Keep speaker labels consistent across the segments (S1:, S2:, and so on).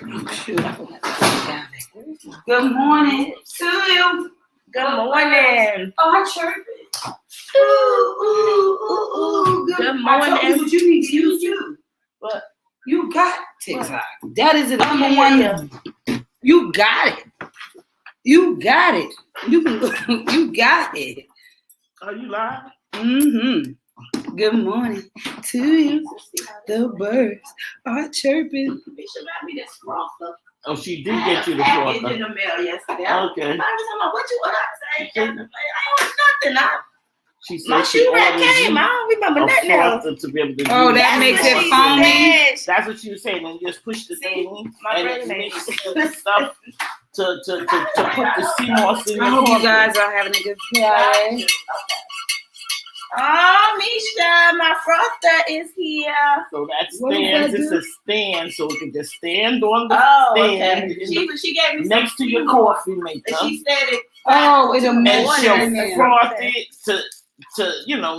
S1: Good morning to you.
S2: Good morning.
S1: Oh, I chirping. Ooh. Good morning. I told you what you need to use too.
S2: What?
S1: You got TikTok. That is the number one. You got it. You got it. You got it.
S2: Are you live?
S1: Mm-hmm. Good morning to you. The birds are chirping.
S2: Bishop got me this frother. Oh, she did get you the frother. I in the mail yesterday. Okay. I was talking about what you want to say. I don't want nothing. She said my shoe rack came. I don't remember nothing else. To be able to
S1: that makes it foamy.
S2: That's what she was saying. And just push the thing and it makes stuff to put the sea moss in.
S1: I hope you guys are having a good day.
S2: Oh, Misha, my frother is here. So that stands. It's a stand, so it can just stand on the stand. Okay. She gave me next to your coffee maker. And she said it.
S1: Oh, it's a
S2: and froth it to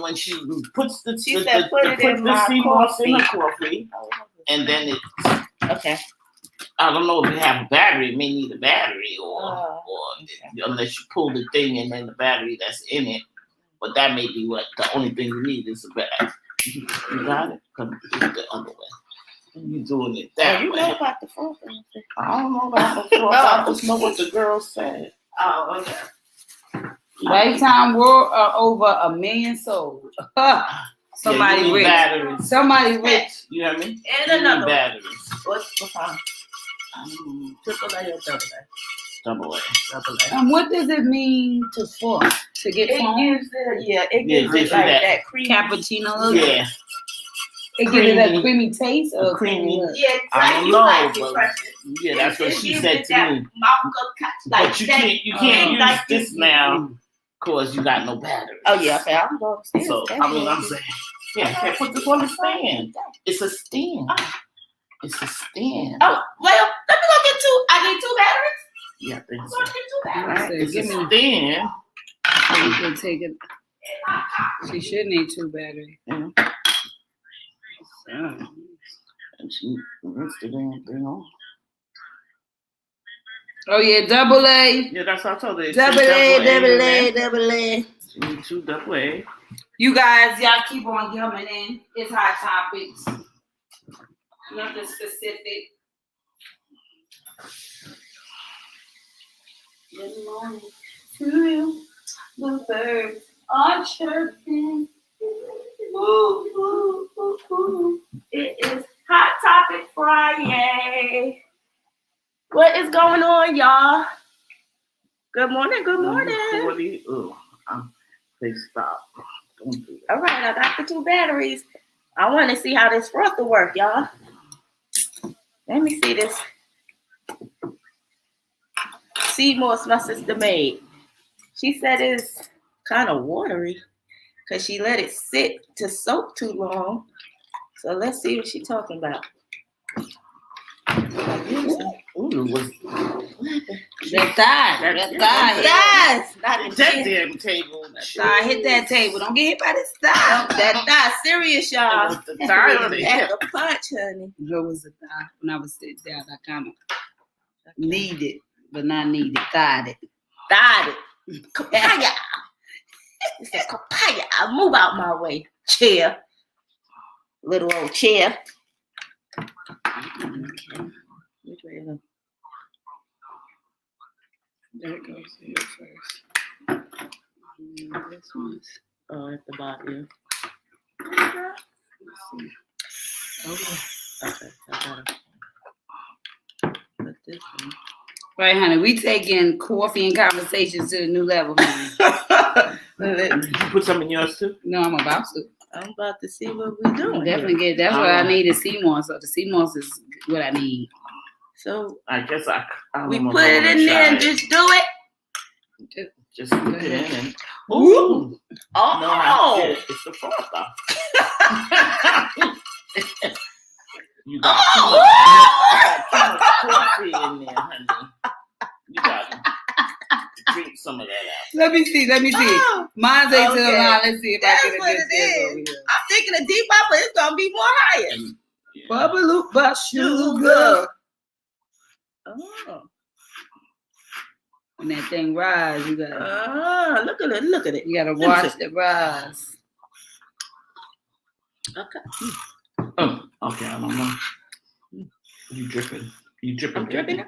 S2: when she puts the sea moss in the coffee, and then it. Okay. I don't know if you have a battery. It may need a battery, or unless you pull the thing and then the battery that's in it. But that may be what the only thing you need is a battery. You got it? Come the other way. You're doing it that way. You know about the froth? I don't know about the froth. I just know what the girl said. Oh, okay.
S1: Lifetime world over 1 million sold. Somebody rich. Batteries. Somebody rich.
S2: You know what I mean? And another batteries. What's on? Triple A or double A? Double A.
S1: And what does it mean to froth? To get foam?
S2: It gives it like that creamy
S1: cappuccino.
S2: Yeah.
S1: It gives it a creamy taste or
S2: creamy. Yeah, I don't know. But that's what she said to me. But you can't use this now because you got no battery. Oh yeah, okay. I'm going to stand. So I'm saying, can't put this on the stand. It's a stand. It's a stand. Oh well, let me go get two. I need 2 batteries. Yeah, I think so.
S1: Right.
S2: It's a stand.
S1: So you can take it. She should need 2 batteries.
S2: Yeah. And she rinsed the damn thing off.
S1: Oh yeah, double A.
S2: Yeah, that's what I told her.
S1: Double A.
S2: She need 2 double A.
S1: You guys, y'all keep on coming in. It's hot topics. Nothing specific. Good morning to you. The birds are chirping. Ooh.
S2: It is Hot Topic Friday. What is going on, y'all? Good morning. Please stop. Don't do that. All right, I got the 2 batteries. I want to see how this froth will work, y'all. Let me see this. Sea moss my sister made. She said it's kind of watery because she let it sit to soak too long. So let's see what she's talking about.
S1: That thigh.
S2: Not that damn table.
S1: Thigh hit that table. Don't get hit by this thigh.
S2: That thigh serious, y'all. The thigh on it. Had a punch, honey.
S1: What was the thigh? When I was sitting down, I kind of needed, but not needed. Thied it.
S2: Kapaya. It says kapaya. I move out my way. Chair. Little old chair. Okay. Which way to go?
S1: There it goes here first. This one's
S2: at the bottom. Okay. I got it. Put this one.
S1: Right, honey. We taking coffee and conversations to the new level, honey.
S2: You put some in yours too?
S1: No, I'm about to.
S2: I'm about to see what we're doing.
S1: Definitely get. That's what I need is sea moss. So the sea moss is what I need.
S2: So I guess we put it in there and just do it. Just put it in and ooh. Oh, no, it's the froth though. You got too much coffee in there, honey. You got to drink some of that out.
S1: Let me see. Oh, mine's ain't to the line. Let's see if
S2: that's
S1: I get a good thing over here.
S2: I'm thinking a deep but it's gonna be more higher.
S1: Bubble loop, but sugar. When that thing rise, you gotta.
S3: Look at it. Look at it.
S1: You gotta watch the rise.
S3: Okay.
S2: Okay. I don't know. You dripping?
S3: I'm dripping it.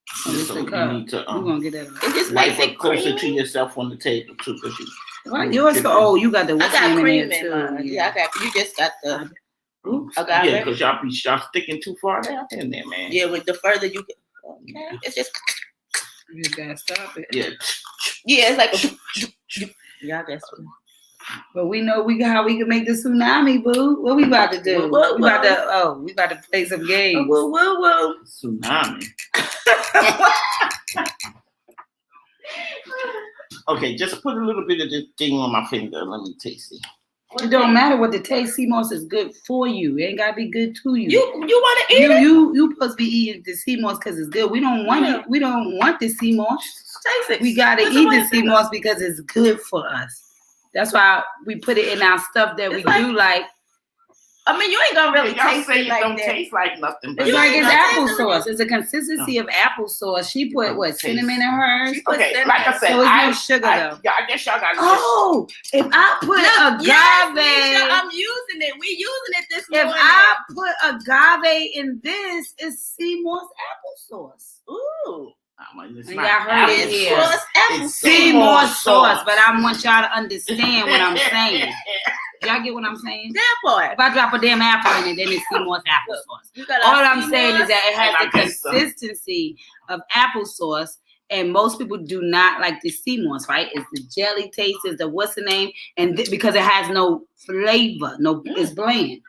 S2: So you need to
S1: We're gonna get that.
S3: It just
S2: wipe
S3: makes
S2: it
S3: it
S2: closer
S3: creamy.
S2: to yourself on the table too, because you.
S1: What? Yours? You got the.
S3: I got cream
S1: in
S3: in
S1: there too.
S3: mine. Yeah, I got. You just got the.
S1: Oops.
S3: Agave.
S2: Yeah, because y'all sticking too far down in there, man.
S3: Yeah, with the further you get. Okay. It's just.
S1: You gotta stop it.
S2: Yeah.
S3: Yeah, it's like. Yeah, that's.
S1: But we know how we can make the tsunami, boo. What we about to do? We about to play some games.
S3: Woo.
S2: Tsunami. Okay, just put a little bit of this thing on my finger. Let me taste it.
S1: It don't matter what the taste. Sea moss is good for you. It ain't gotta be good to you.
S3: You want to eat it?
S1: You supposed to be eating the sea moss because it's good. We don't want it. We don't want the sea moss.
S3: Taste it.
S1: We gotta eat the sea moss because it's good for us. That's why we put it in our stuff that we do like.
S3: I mean, you ain't gonna really taste
S2: say
S3: it like
S2: don't
S3: that.
S2: taste like nothing.
S1: It's like it's applesauce. It's a consistency of applesauce. She put cinnamon in hers.
S2: Okay, like I said,
S1: so it's no sugar though.
S2: I guess y'all got.
S1: Oh, if I put agave,
S3: yes, I'm using it. We using it this morning.
S1: If I put agave in this, it's sea moss applesauce.
S3: Ooh.
S1: Y'all heard it here.
S3: It's
S1: sea moss sauce, but I want y'all to understand what I'm saying. Y'all get what I'm saying?
S3: That part.
S1: If I drop a damn apple in it, then it's sea moss applesauce. All I'm saying is that it has the consistency of applesauce, and most people do not like the sea moss, right? It's the jelly taste, it's the what's the name, and because it has no flavor, it's bland.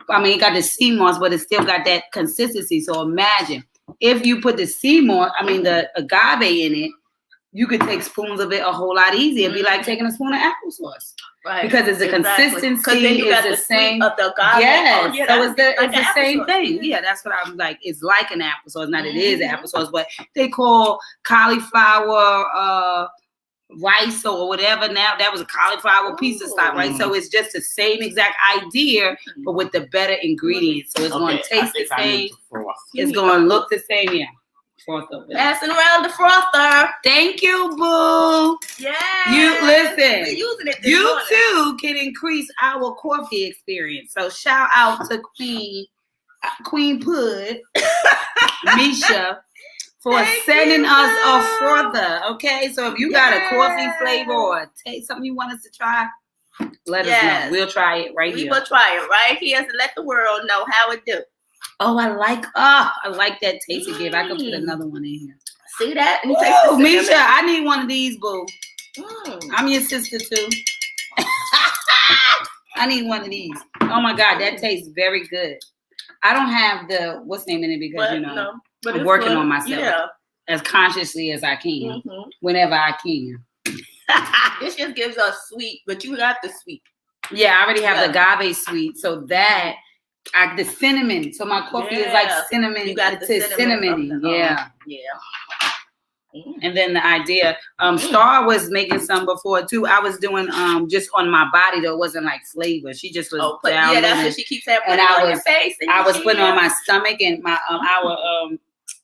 S1: I mean, it got the sea moss, but it still got that consistency. So imagine if you put the sea moss, the agave in it, you could take spoons of it a whole lot easier. It'd be like taking a spoon of applesauce. Right. Because it's a consistency, it's the same. Of the agave. Yes, so it's the same thing. Yeah, that's what I'm like. It's like an applesauce, not it is applesauce, but they call cauliflower rice or whatever. Now that was a cauliflower pizza stock, right? So it's just the same exact idea, but with the better ingredients. So it's going to taste the same. It's going to look the same. Yeah.
S3: Passing around the frother.
S1: Thank you, boo.
S3: Yeah.
S1: You listen.
S3: We're using it this morning.
S1: Too can increase our coffee experience. So shout out to Queen Pud, Misha, for sending us a frother. Okay, so if you got a coffee flavor or something you want us to try, let us know. We'll try it right here.
S3: We will try it right here to let the world know how it do.
S1: Oh, I like that taste it give. I could put another one in here.
S3: See that?
S1: Ooh, Misha, I need one of these, boo. I'm your sister too. I need one of these. Oh my God, that tastes very good. I don't have the what's name in it because I'm working on myself as consciously as I can, whenever I can.
S3: This just gives us sweet, but you got the sweet.
S1: Yeah, I already have the agave sweet, so that. The cinnamon, so my coffee is like cinnamon.
S3: You got the cinnamon.
S1: Yeah. And then the idea, Star was making some before too. I was doing just on my body though. It wasn't like flavor. She just was down.
S3: Yeah, that's what she keeps saying.
S1: And I was, I was putting on my stomach and my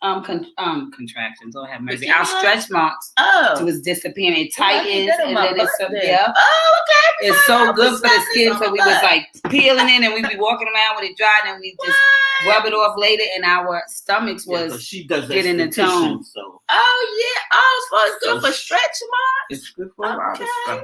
S1: contractions. Lord have mercy. Our stretch marks. It was disappearing. It tightens and then it's okay. It's so good for the skin. So we was like peeling it and we'd be walking around with it dry and we just rub it off later and our stomachs was
S2: she does
S1: getting the tone.
S2: So.
S3: So it's good for stretch marks.
S2: It's good for a lot of stuff.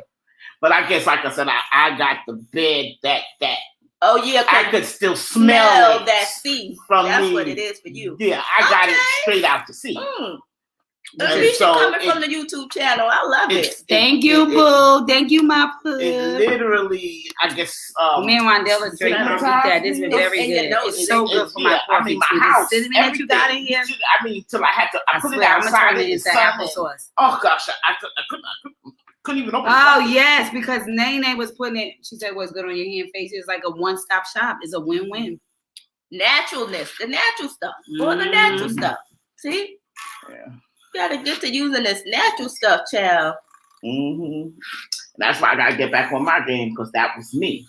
S2: But I guess, like I said, I got the bed that.
S3: Oh yeah,
S2: I could still smell
S3: that sea. That's what it is for you.
S2: Yeah, I got it straight out to sea.
S3: It's coming from the YouTube channel. I love it.
S1: Thank you, boo. Thank you, my poo.
S2: It literally, I guess.
S1: Me and Rondella drink that. This is very good. It's so good for my coffee. My house, the cinnamon that you got in here.
S2: I mean, till I had to. I put it outside in the sun.
S1: Applesauce.
S2: Oh gosh, I couldn't even open it.
S1: Oh yes, because Nene was putting it. She said, "What's good on your hand face?" It's like a one-stop shop. It's a win-win.
S3: Naturalness, the natural stuff, all the natural stuff. See, you gotta get to using this natural stuff, child.
S2: That's why I gotta get back on my game because that was me.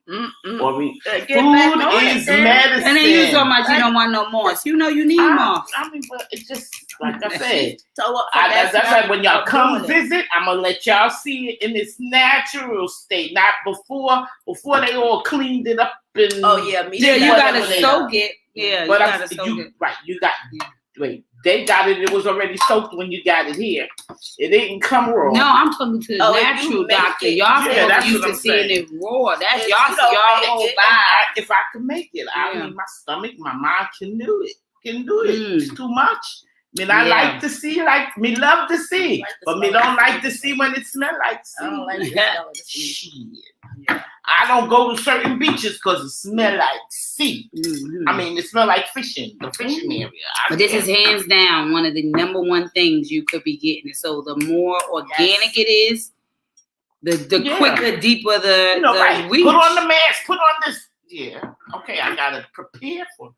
S2: Food is medicine.
S1: And then you so much you don't want no more. So you know you need more.
S2: I mean, but it just like I said,
S3: so
S2: that's like when y'all come visit, I'm gonna let y'all see it in its natural state, not before they all cleaned it up and.
S3: Oh yeah,
S1: you gotta soak it. Yeah,
S2: but
S1: you gotta soak it.
S2: Right, you got. Wait, they got it. It was already soaked when you got it here. It didn't come raw.
S1: No, I'm talking to the natural doctor. Y'all supposed used to seeing it raw. That's y'all whole vibe.
S2: If I could make it, I mean, my stomach, my mind can do it. It's too much. I mean, I like to see, me love to see, but me don't like to see when it smell like sea.
S3: I don't like the smell of the sea.
S2: Yeah. I don't go to certain beaches because it smell like sea. Mm-hmm. I mean, it smell like the fishing area.
S1: But this is hands down one of the number one things you could be getting. So the more organic it is, the quicker, deeper the reach.
S2: Put on the mask. Put on this. Yeah. Okay, I gotta prepare for it.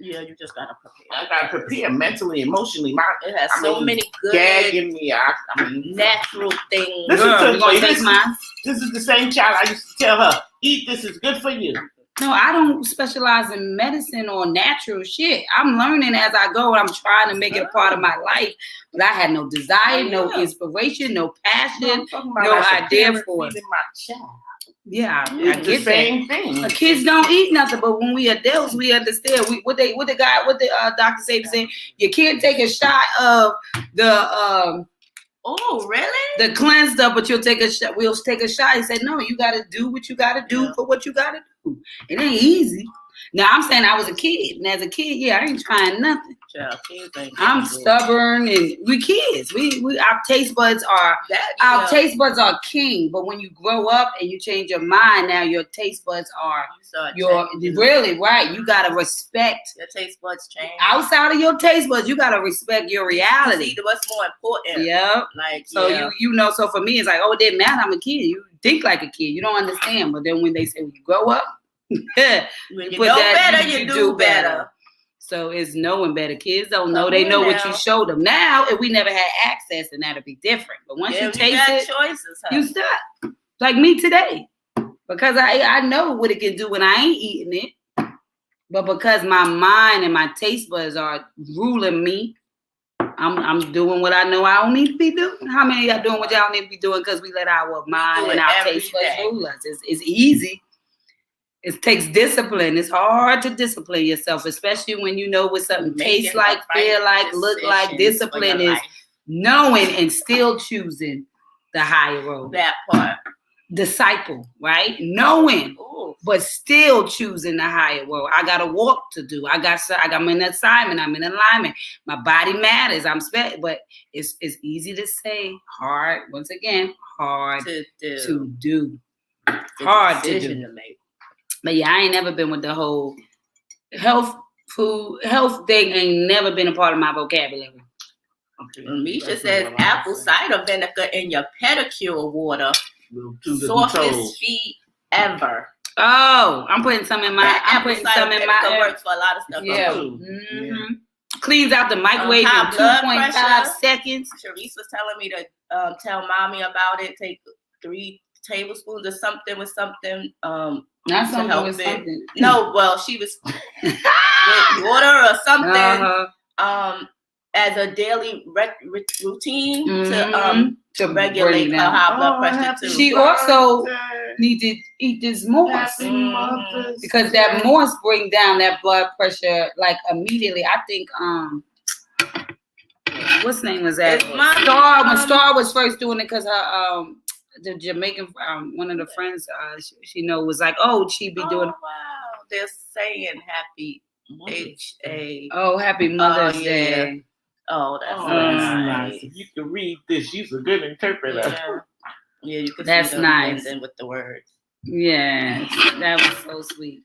S3: Yeah, you just gotta prepare.
S2: I gotta prepare mentally, emotionally.
S3: It has many good
S2: gagging me. I mean,
S3: natural things.
S2: This is the same child I used to tell her, eat this, is good for you.
S1: No, I don't specialize in medicine or natural shit. I'm learning as I go. I'm trying to make it a part of my life. But I had no desire, no inspiration, no passion, no idea for it.
S2: My child.
S1: Yeah, I
S2: get the same
S1: that.
S2: thing.
S1: The kids don't eat nothing, but when we adults, we understand. What the doctor say? You can't take a shot of the
S3: Oh, really?
S1: the cleansed up, but you'll take a shot. We'll take a shot. He said, no, you got to do what you got to do for what you got to do. It ain't easy. Now I'm saying I was a kid, and as a kid, I ain't trying nothing. I'm stubborn, and we kids. We our taste buds are taste buds are king. But when you grow up and you change your mind, now your taste buds are really right. You gotta respect
S3: your taste buds change.
S1: Outside of your taste buds, you gotta respect your reality.
S3: See what's more important.
S1: Yep. So for me, it's like, it didn't matter. I'm a kid. You think like a kid. You don't understand. But then when they say when you grow up.
S3: When you know better, you do better.
S1: So it's knowing better. Kids don't know. They know what you showed them. Now, if we never had access, then that'd be different. But once you taste it,
S3: choices,
S1: you stop. Like me today. Because I know what it can do when I ain't eating it. But because my mind and my taste buds are ruling me, I'm doing what I know I don't need to be doing. How many of y'all doing what y'all need to be doing because we let our mind and our taste buds rule us? It's easy. It takes discipline. It's hard to discipline yourself, especially when you know what something tastes like, feel like, look like. Discipline is knowing and still choosing the higher road.
S3: That part.
S1: Disciple, right? Knowing, but still choosing the higher road. I got a walk to do. I'm in an assignment. I'm in alignment. My body matters. But it's easy to say, hard. Once again, hard to do. Hard to do.
S3: To make.
S1: But I ain't never been with the whole health thing. Ain't never been a part of my vocabulary.
S3: Misha says apple cider vinegar in your pedicure water. Softest feet ever.
S1: Oh, I'm putting some in my.
S3: I'm putting some in my. Works for a lot of stuff.
S1: Yeah. Mm-hmm. Cleans out the microwave in 2.5 seconds.
S3: Sharice was telling me to tell mommy about it. Take 3 tablespoons or something with something.
S1: Not something with something.
S3: No, well, she was with water or something. As a daily routine to regulate her high blood pressure too.
S1: She also need to eat this moss because that moss bring down that blood pressure like immediately. I think what's name was that? Star. When Star was first doing it, because her the Jamaican one of the friends she was like, she be doing.
S3: Wow, they're saying happy HA.
S1: Oh, happy Mother's Day.
S3: Oh, that's nice.
S2: If you can read this, she's a good interpreter.
S3: Yeah, you can.
S1: That's
S3: see
S1: nice.
S3: With the words.
S1: Yeah, that was so sweet.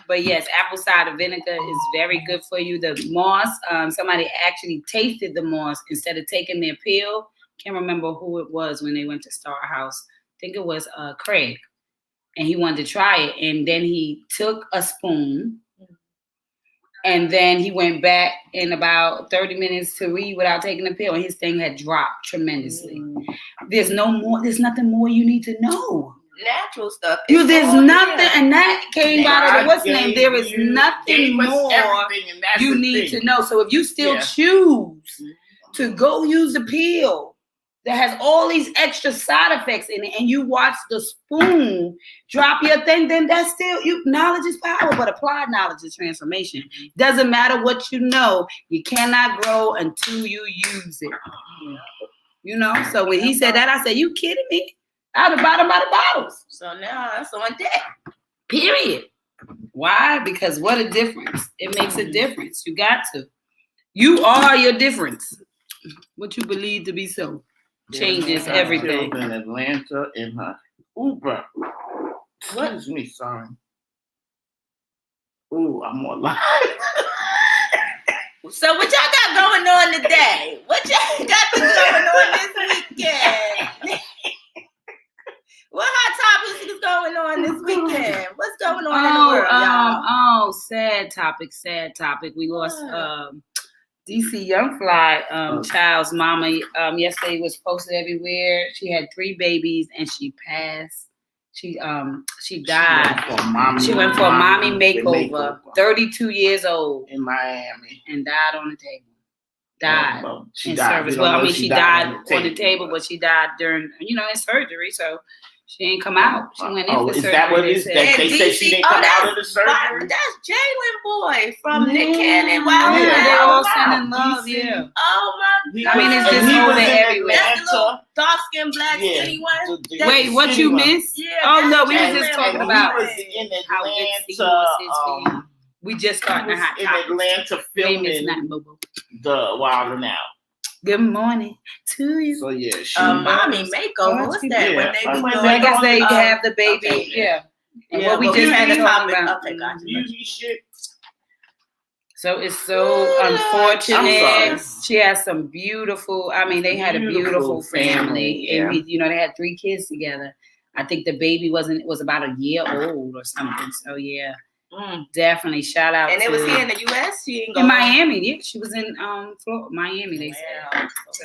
S1: But yes, apple cider vinegar is very good for you. The moss, somebody actually tasted the moss instead of taking their pill. Can't remember who it was when they went to Star House. I think it was Craig, and he wanted to try it, and then he took a spoon. And then he went back in about 30 minutes to read without taking the pill, and his thing had dropped tremendously. There's nothing more you need to know.
S3: natural stuff.
S1: There's nothing, and that came out of what's name. There is nothing more you need to know. So if you still choose to go use the pill that has all these extra side effects in it, and you watch the spoon drop your thing, then that's still knowledge is power, but applied knowledge is transformation. Doesn't matter what you know, you cannot grow until you use it. So when he said that, I said, you kidding me? Out of bottom by the bottles.
S3: So now that's on deck.
S1: Period. Why? Because what a difference. It makes a difference. You got to. You are your difference. What you believe to be so changes everything.
S2: In Atlanta in her Uber. Excuse me, sorry. Ooh, I'm more live.
S3: So what y'all got going on today? What y'all got going on this weekend? What hot topics is going on this weekend? What's going on in the world, y'all?
S1: Sad topic. We lost DC Young Fly child's mama. Yesterday was posted everywhere. She had 3 babies and she passed. She died. She went for a mommy makeover. 32 years old
S2: in Miami
S1: and died on the table. Died
S2: she
S1: in
S2: died.
S1: service. Well, I mean, she died on the table, but she died during in surgery. So she ain't come out. She went in for surgery.
S2: Is that what it is? They said she didn't come out of the surgery?
S3: That's Jalen boy from Nick Cannon.
S1: Wow. Yeah, they all sending love. Yeah.
S3: Oh my!
S1: I mean, it's just over everywhere.
S3: That's the little dark-skinned black skinny one.
S1: Wait, what you missed?
S3: Yeah.
S1: Oh no, we was just talking about
S2: he was in
S1: how good was. We just starting a hot topic.
S2: In Atlanta filming the Wild 'N Out.
S1: Good morning to you.
S2: So yeah,
S3: mommy makeover. What's that?
S2: Yeah.
S3: When they be doing,
S1: I guess they have the baby. Okay, yeah. And what we just had to talk about.
S3: Okay, gotcha.
S2: Shit.
S1: So it's so unfortunate. She has some beautiful. I mean, they had a beautiful family, and they had 3 kids together. I think the baby was about a year old or something. So yeah. Definitely shout out.
S3: And it was here in the U.S. She ain't
S1: in Miami. Yeah, she was in Florida, Miami. They said. So,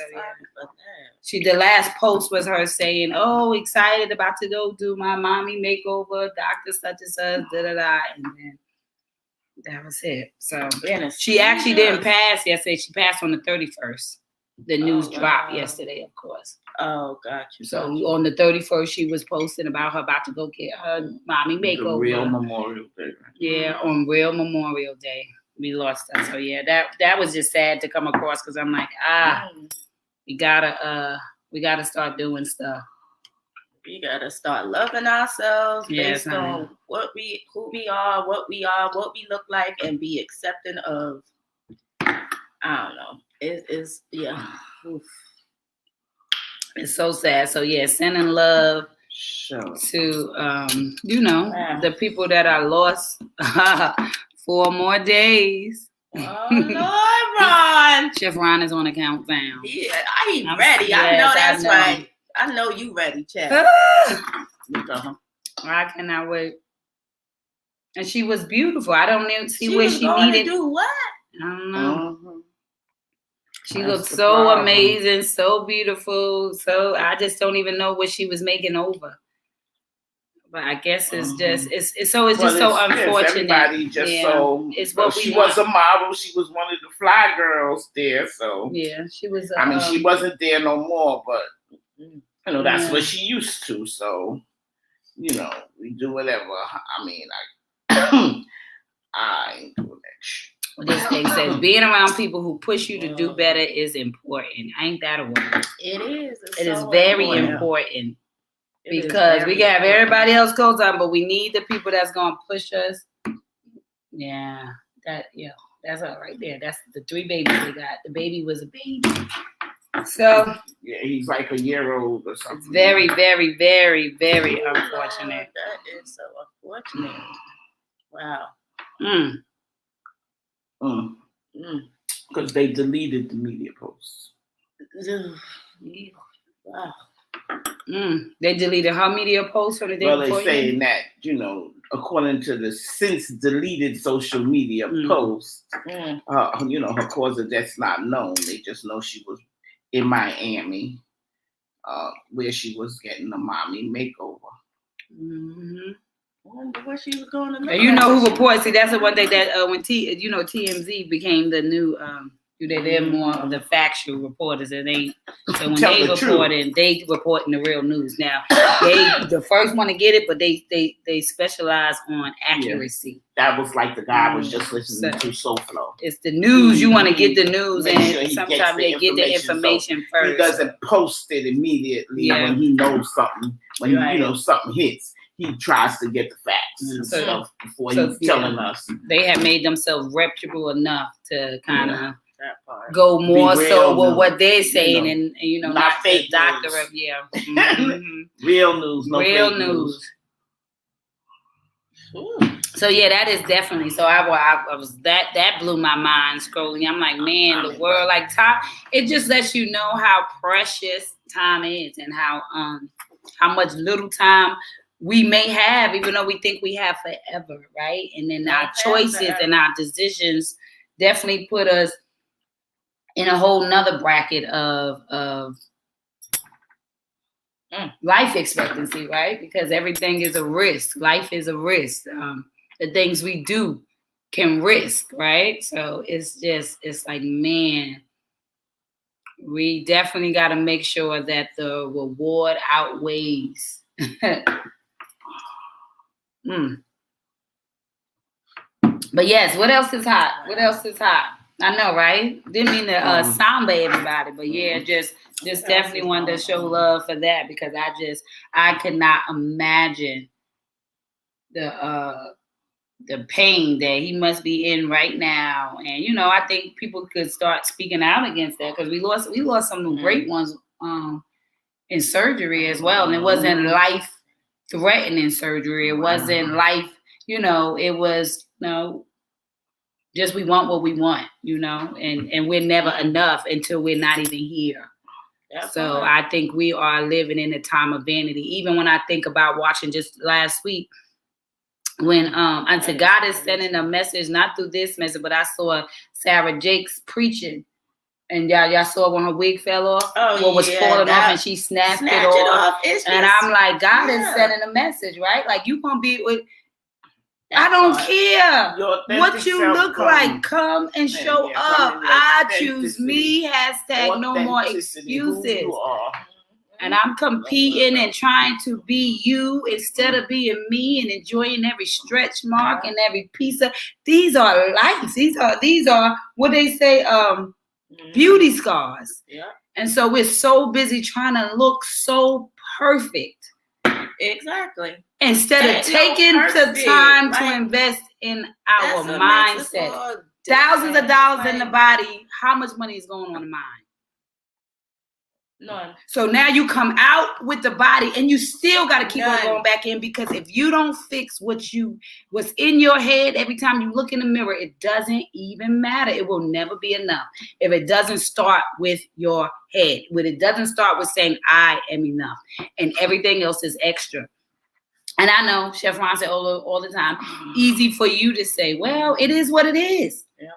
S1: yeah. The last post was her saying, "Oh, excited about to go do my mommy makeover, Dr. Such and such, da da da," and then that was it. So she actually didn't pass yesterday. She passed on the 31st. The news dropped yesterday, of course.
S3: Oh, gotcha.
S1: So on the 31st, she was posting about her about to go get her mommy makeover.
S2: The real Memorial Day.
S1: Yeah, on real Memorial Day. We lost her. So yeah, that was just sad to come across because I'm like, we gotta start doing stuff.
S3: We gotta start loving ourselves based on who we are, what we look like, and be accepting of. I don't know. It's Oof. It's
S1: so sad. So yeah, sending love to the people that are lost. 4 more days.
S3: Oh Lord, Ron.
S1: Chef Ron is on the countdown.
S3: Yeah, I'm ready. Yes, I know that's right. I know you ready, Chef.
S1: I cannot wait. And she was beautiful. I don't even see where she needed.
S3: To do what?
S1: I don't know. She looked so amazing, so beautiful. So I just don't even know what she was making over. But I guess it's just it's just so unfortunate.
S2: Everybody just
S1: it's what
S2: she was a model. She was one of the fly girls there. So
S1: yeah, she was.
S2: She wasn't there no more, but that's what she used to. So we do whatever. I mean, I ain't doing that shit.
S1: This thing says being around people who push you to do better is important. Ain't that a word?
S3: It is.
S1: It is very important because we can have everybody else goes on, but we need the people that's gonna push us. Yeah, that's all right there. That's the 3 babies they got. The baby was a baby. So
S2: yeah, he's like a year old or something.
S1: It's very, very, very, very unfortunate.
S3: That is so unfortunate. Wow.
S2: Because they deleted the media posts.
S3: Wow.
S1: They deleted her media posts or the day before?
S2: They're saying that, according to the since deleted social media post, her cause of death's not known. They just know she was in Miami, where she was getting a mommy makeover.
S1: Mm-hmm.
S3: Wonder where she was going to look.
S1: You know who reports? See, that's the one thing that when TMZ became the new. They're more of the factual reporters, and so when they reporting, they reporting the real news. Now they the first one to get it, but they specialize on accuracy.
S2: Yeah. That was like the guy I was just listening to SoFlo.
S1: It's the news. You want to get the news, and sometimes they get the information first.
S2: He doesn't post it immediately when he knows something. When something hits, he tries to get the facts and stuff before he's telling us.
S1: They have made themselves reputable enough to kind of. Go more so with what they're saying, and not fake doctor of mm-hmm.
S2: Real news,
S1: real news. So yeah, that is definitely. So I was that blew my mind scrolling. I'm like, man, the world like time. It just lets you know how precious time is, and how much little time we may have, even though we think we have forever, right? And then our choices and our decisions definitely put us in a whole nother bracket of life expectancy, right? Because everything is a risk. Life is a risk. The things we do can risk, right? So it's like, man, we definitely got to make sure that the reward outweighs. But yes, what else is hot? I know, right? Didn't mean to samba everybody, but yeah, just definitely wanted to show love for that, because I could not imagine the pain that he must be in right now. And I think people could start speaking out against that, because we lost some of the great ones in surgery as well, and it wasn't life-threatening surgery. It wasn't life. It was just we want what we want, and we're never enough until we're not even here. So I think we are living in a time of vanity. Even when I think about watching just last week, when unto God is sending a message, not through this message, but I saw Sarah Jakes preaching. And y'all saw when her wig fell off, was falling off, and she snatched it off. And I'm like, God is sending a message, right? Like, you gonna be with. I don't care what you look like. Come and show up. I choose me. # no more excuses. And I'm competing and trying to be you instead of being me, and enjoying every stretch mark and every piece of. These are lights. These are what they say. Beauty scars. Yeah. And so we're so busy trying to look so perfect.
S3: Exactly.
S1: Instead of taking the time to invest in our mindset. Thousands of dollars in the body. How much money is going on the mind?
S3: None.
S1: So now you come out with the body, and you still got to keep on going back in, because if you don't fix what's in your head every time you look in the mirror, it doesn't even matter. It will never be enough if it doesn't start with your head. When it doesn't start with saying I am enough, and everything else is extra. And I know Chef Ron said all the time, easy for you to say, well, it is what it is. Yeah.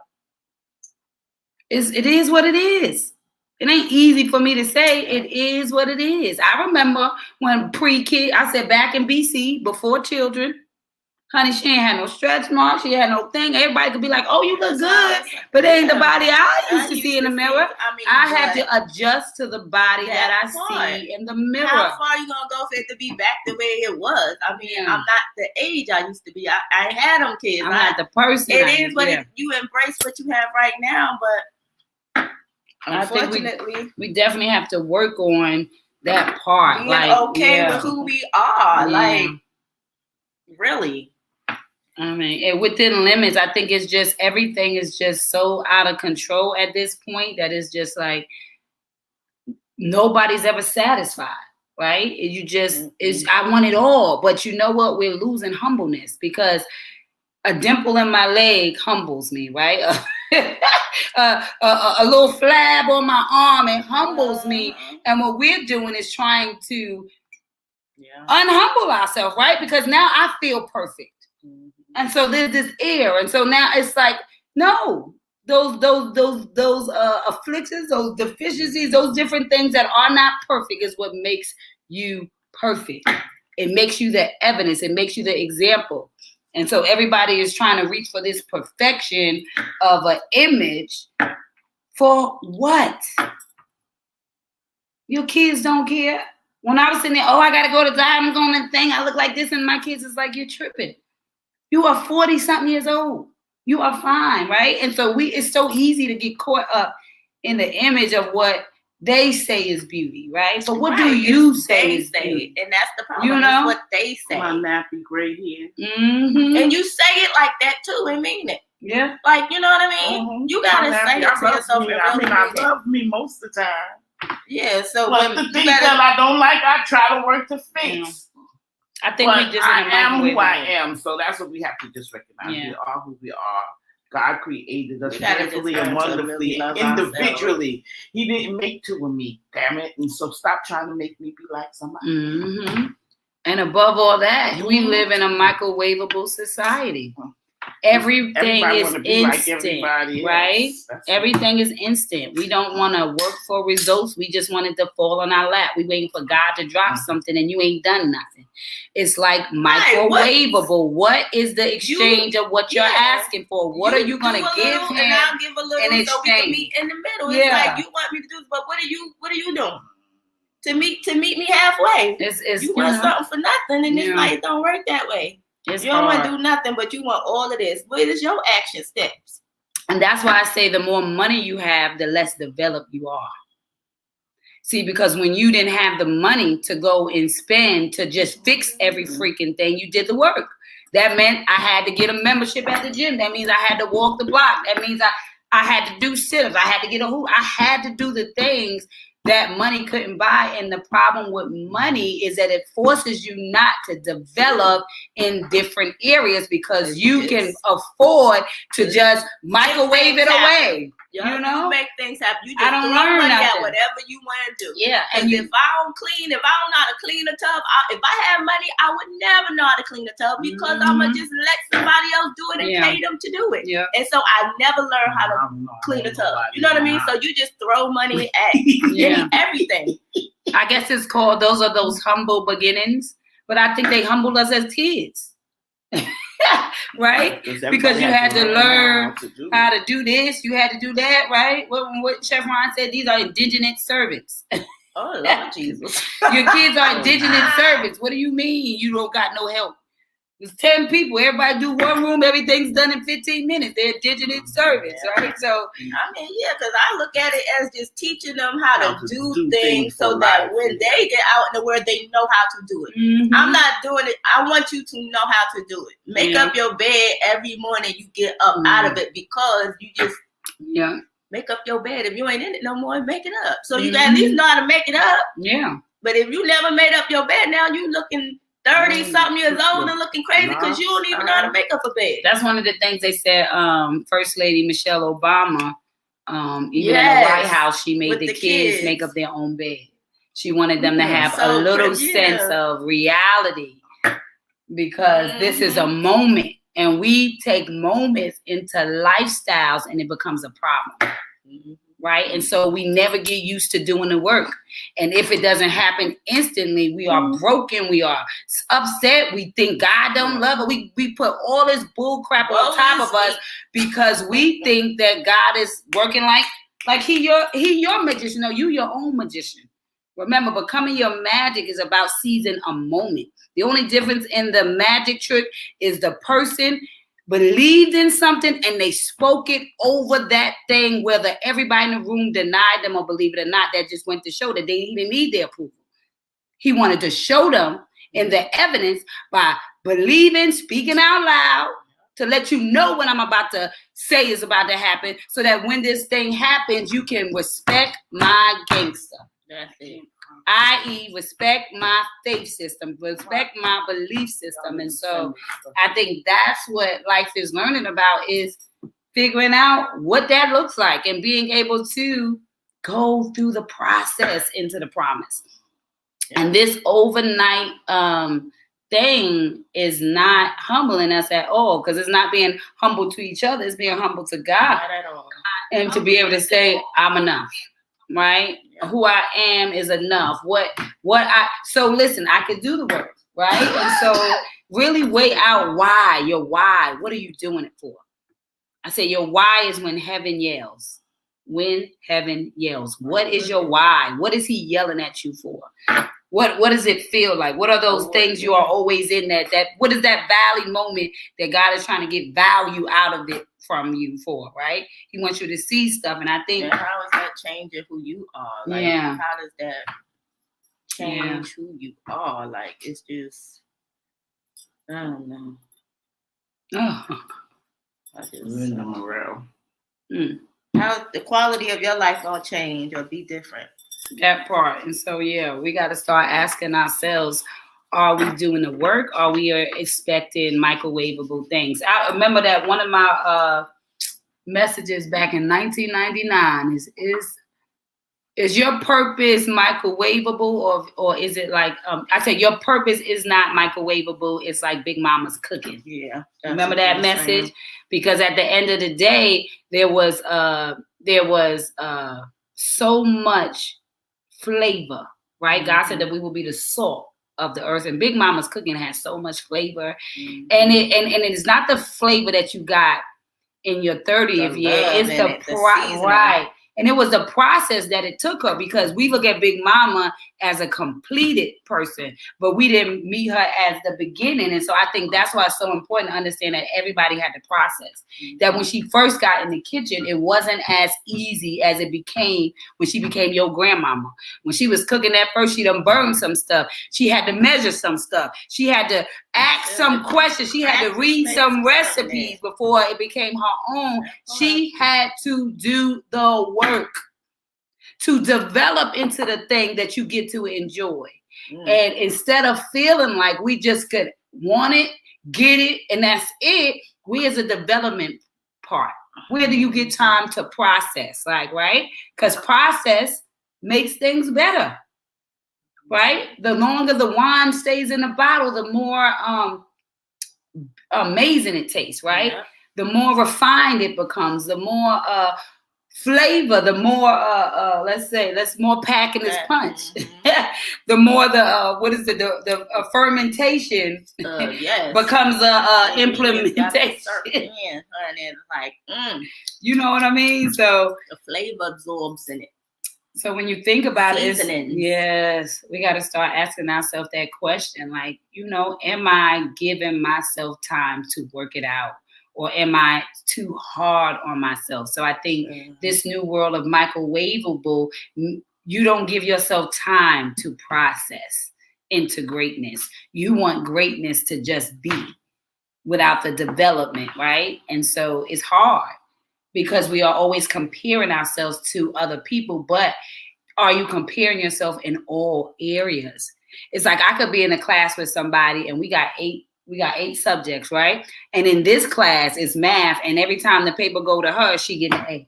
S1: It is what it is. It ain't easy for me to say. It is what it is. I remember when pre-kid, I said back in BC, before children, honey, she ain't had no stretch marks. She had no thing. Everybody could be like, oh, you look good. But it ain't the body I used to see in the mirror. I had to adjust to the body that I see in the mirror.
S3: How far you going to go for it to be back the way it was? I mean, I'm not the age I used to be. I had them kids.
S1: I'm not the person.
S3: It is what you embrace what you have right now, but unfortunately,
S1: we definitely have to work on that part.
S3: Being with who we are. Like, really.
S1: I mean, and within limits. I think it's just, everything is just so out of control at this point that it's just like nobody's ever satisfied, right? I want it all. But you know what? We're losing humbleness, because a dimple in my leg humbles me, right? A little flab on my arm, it humbles me. And what we're doing is trying to unhumble ourselves, right? Because now I feel perfect. And so there's this air. And so now it's like, no, those afflictions, those deficiencies, those different things that are not perfect is what makes you perfect. It makes you the evidence. It makes you the example. And so everybody is trying to reach for this perfection of an image. For what? Your kids don't care. When I was sitting there, I got to go to diamonds on the thing. I look like this. And my kids is like, you're tripping. You are 40-something years old. You are fine, right? And so it's so easy to get caught up in the image of what they say is beauty, right? But what do you say is beauty?
S3: And that's the problem.
S1: You know
S3: what they say.
S2: My nappy gray hair.
S1: Mm-hmm.
S3: And you say it like that too and mean it.
S1: Yeah.
S3: Like, you know what I mean? Mm-hmm. You gotta say it to yourself.
S2: I love me most of the time.
S3: Yeah, so
S2: but the things that I don't like, I try to work to fix.
S1: I think we just
S2: I am who I am, so that's what we have to just recognize. Yeah. We are who we are. God created us fearfully and wonderfully, individually. He didn't make two of me, damn it. And so stop trying to make me be like somebody.
S1: Mm-hmm. And above all that, we live in a microwavable society. Everything is instant, right? Everything is instant. We don't want to work for results. We just want it to fall on our lap. We waiting for God to drop something and you ain't done nothing. It's like microwavable. What is the exchange of what you're asking for? What are you going to give him?
S3: And I'll give a little
S1: in
S3: so we can meet in the middle. It's like you want me to do this, but what are you doing? To meet me halfway. You want something for nothing, and it's like it don't work that way. You don't want to do nothing, but you want all of this. But it's your action steps.
S1: And that's why I say the more money you have, the less developed you are. See, because when you didn't have the money to go and spend to just fix every freaking thing, you did the work. That meant I had to get a membership at the gym. That means I had to walk the block. That means I had to do sit-ups. I had to get a hoop. I had to do the things that money couldn't buy. And the problem with money is that it forces you not to develop in different areas because you can afford to just microwave it away. You know?
S3: You make things happen. You just throw money at whatever you want to do.
S1: Yeah.
S3: And if I don't know how to clean a tub, if I had money, I would never know how to clean a tub because I'm going to just let somebody else do it and pay them to do it. Yeah. And so I never learned how to clean a tub. You know what I mean? So you just throw money at everything.
S1: I guess it's called, those humble beginnings. But I think they humbled us as kids. Right? Because you had to learn how to do this, you had to do that, right? What Chef Ron said, these are indigenous servants.
S3: Oh, Lord Jesus.
S1: Your kids are indigenous servants. What do you mean you don't got no help? There's 10 people. Everybody do one room. Everything's done in 15 minutes. They're indigenous servants, right? So,
S3: I mean, because I look at it as just teaching them how to do things so that when they get out in the world, they know how to do it. Mm-hmm. I'm not doing it. I want you to know how to do it. Make up your bed every morning. You get up out of it because you just make up your bed. If you ain't in it no more, make it up. So you got at least know how to make it up. Yeah. But if you never made up your bed, now you looking 30-something years old and looking crazy because you don't even know how to make up a bed. That's one of the things they said. First Lady Michelle Obama, even in the White House, she made the kids make up their own bed. She wanted them to have a little sense of reality because this is a moment, and we take moments into lifestyles, and it becomes a problem. Right? And so we never get used to doing the work. And if it doesn't happen instantly, we are broken. We are upset. We think God don't love us. We put all this bull crap on top of us because we think that God is working like he your magician. No, you your own magician. Remember, becoming your magic is about seizing a moment. The only difference in the magic trick is the person believed in something and they spoke it over that thing, whether everybody in the room denied them or believe it or not. That just went to show that they didn't need their approval. He wanted to show them in the evidence by believing, speaking out loud to let you know what I'm about to say is about to happen, so that when this thing happens, you can respect my gangster. That's it.
S1: I.e., respect my faith system, respect my belief system. And so I think that's what life is learning about, is figuring out what that looks like and being able to go through the process into the promise. And this overnight thing is not humbling us at all, because it's not being humble to each other. It's being humble to God.
S3: Not at all.
S1: And to be able to say, I'm enough. Right? Who I am is enough. So listen, I could do the work. right? And so really weigh out why, your why. What are you doing it for? I say your why is when heaven yells. When heaven yells. What is your why? What is he yelling at you for? What does it feel like? What are those things you are always in that what is that valley moment that God is trying to get value out of it from you for, right? He wants you to see stuff. And I think
S3: how is that changing who you are? Like, how does that change who you are? Like, it's just, I don't know.
S2: In the morale.
S3: How the quality of your life gonna change or be different?
S1: That part. And so, we got to start asking ourselves, are we doing the work? Are we expecting microwavable things? I remember that one of my messages back in 1999 is your purpose microwavable or is it like, I said your purpose is not microwavable. It's like Big Mama's cooking.
S3: Yeah.
S1: Remember that message? Because at the end of the day, there was so much flavor, right? Mm-hmm. God said that we will be the salt of the earth, and Big Mama's cooking has so much flavor. Mm-hmm. And it is not the flavor that you got in your 30th year. It's the right. And it was the process that it took her, because we look at Big Mama as a completed person, but we didn't meet her as the beginning. And so I think that's why it's so important to understand that everybody had the process. Mm-hmm. That when she first got in the kitchen, it wasn't as easy as it became when she became your grandmama. When she was cooking at first, she done burned some stuff. She had to measure some stuff. She had to ask some questions. She had to read some recipes before it became her own. She had to do the work to develop into the thing that you get to enjoy. And instead of feeling like we just could want it, get it, and that's it, we as a development part. Where do you get time to process? Like, right? Because process makes things better. Right? The longer the wine stays in the bottle, the more amazing it tastes, right? Yeah. The more refined it becomes, the more flavor, the more let's more pack in this punch. Mm-hmm. The more the fermentation becomes implementation. You know what I mean? So
S3: the flavor absorbs in it.
S1: So when you think about it, yes, we got to start asking ourselves that question. Like, am I giving myself time to work it out? Or am I too hard on myself? So I think this new world of microwavable, you don't give yourself time to process into greatness. You want greatness to just be without the development, right? And so it's hard because we are always comparing ourselves to other people, but are you comparing yourself in all areas? It's like I could be in a class with somebody and we got eight subjects, right? And in this class it's math, and every time the paper go to her, she get an A.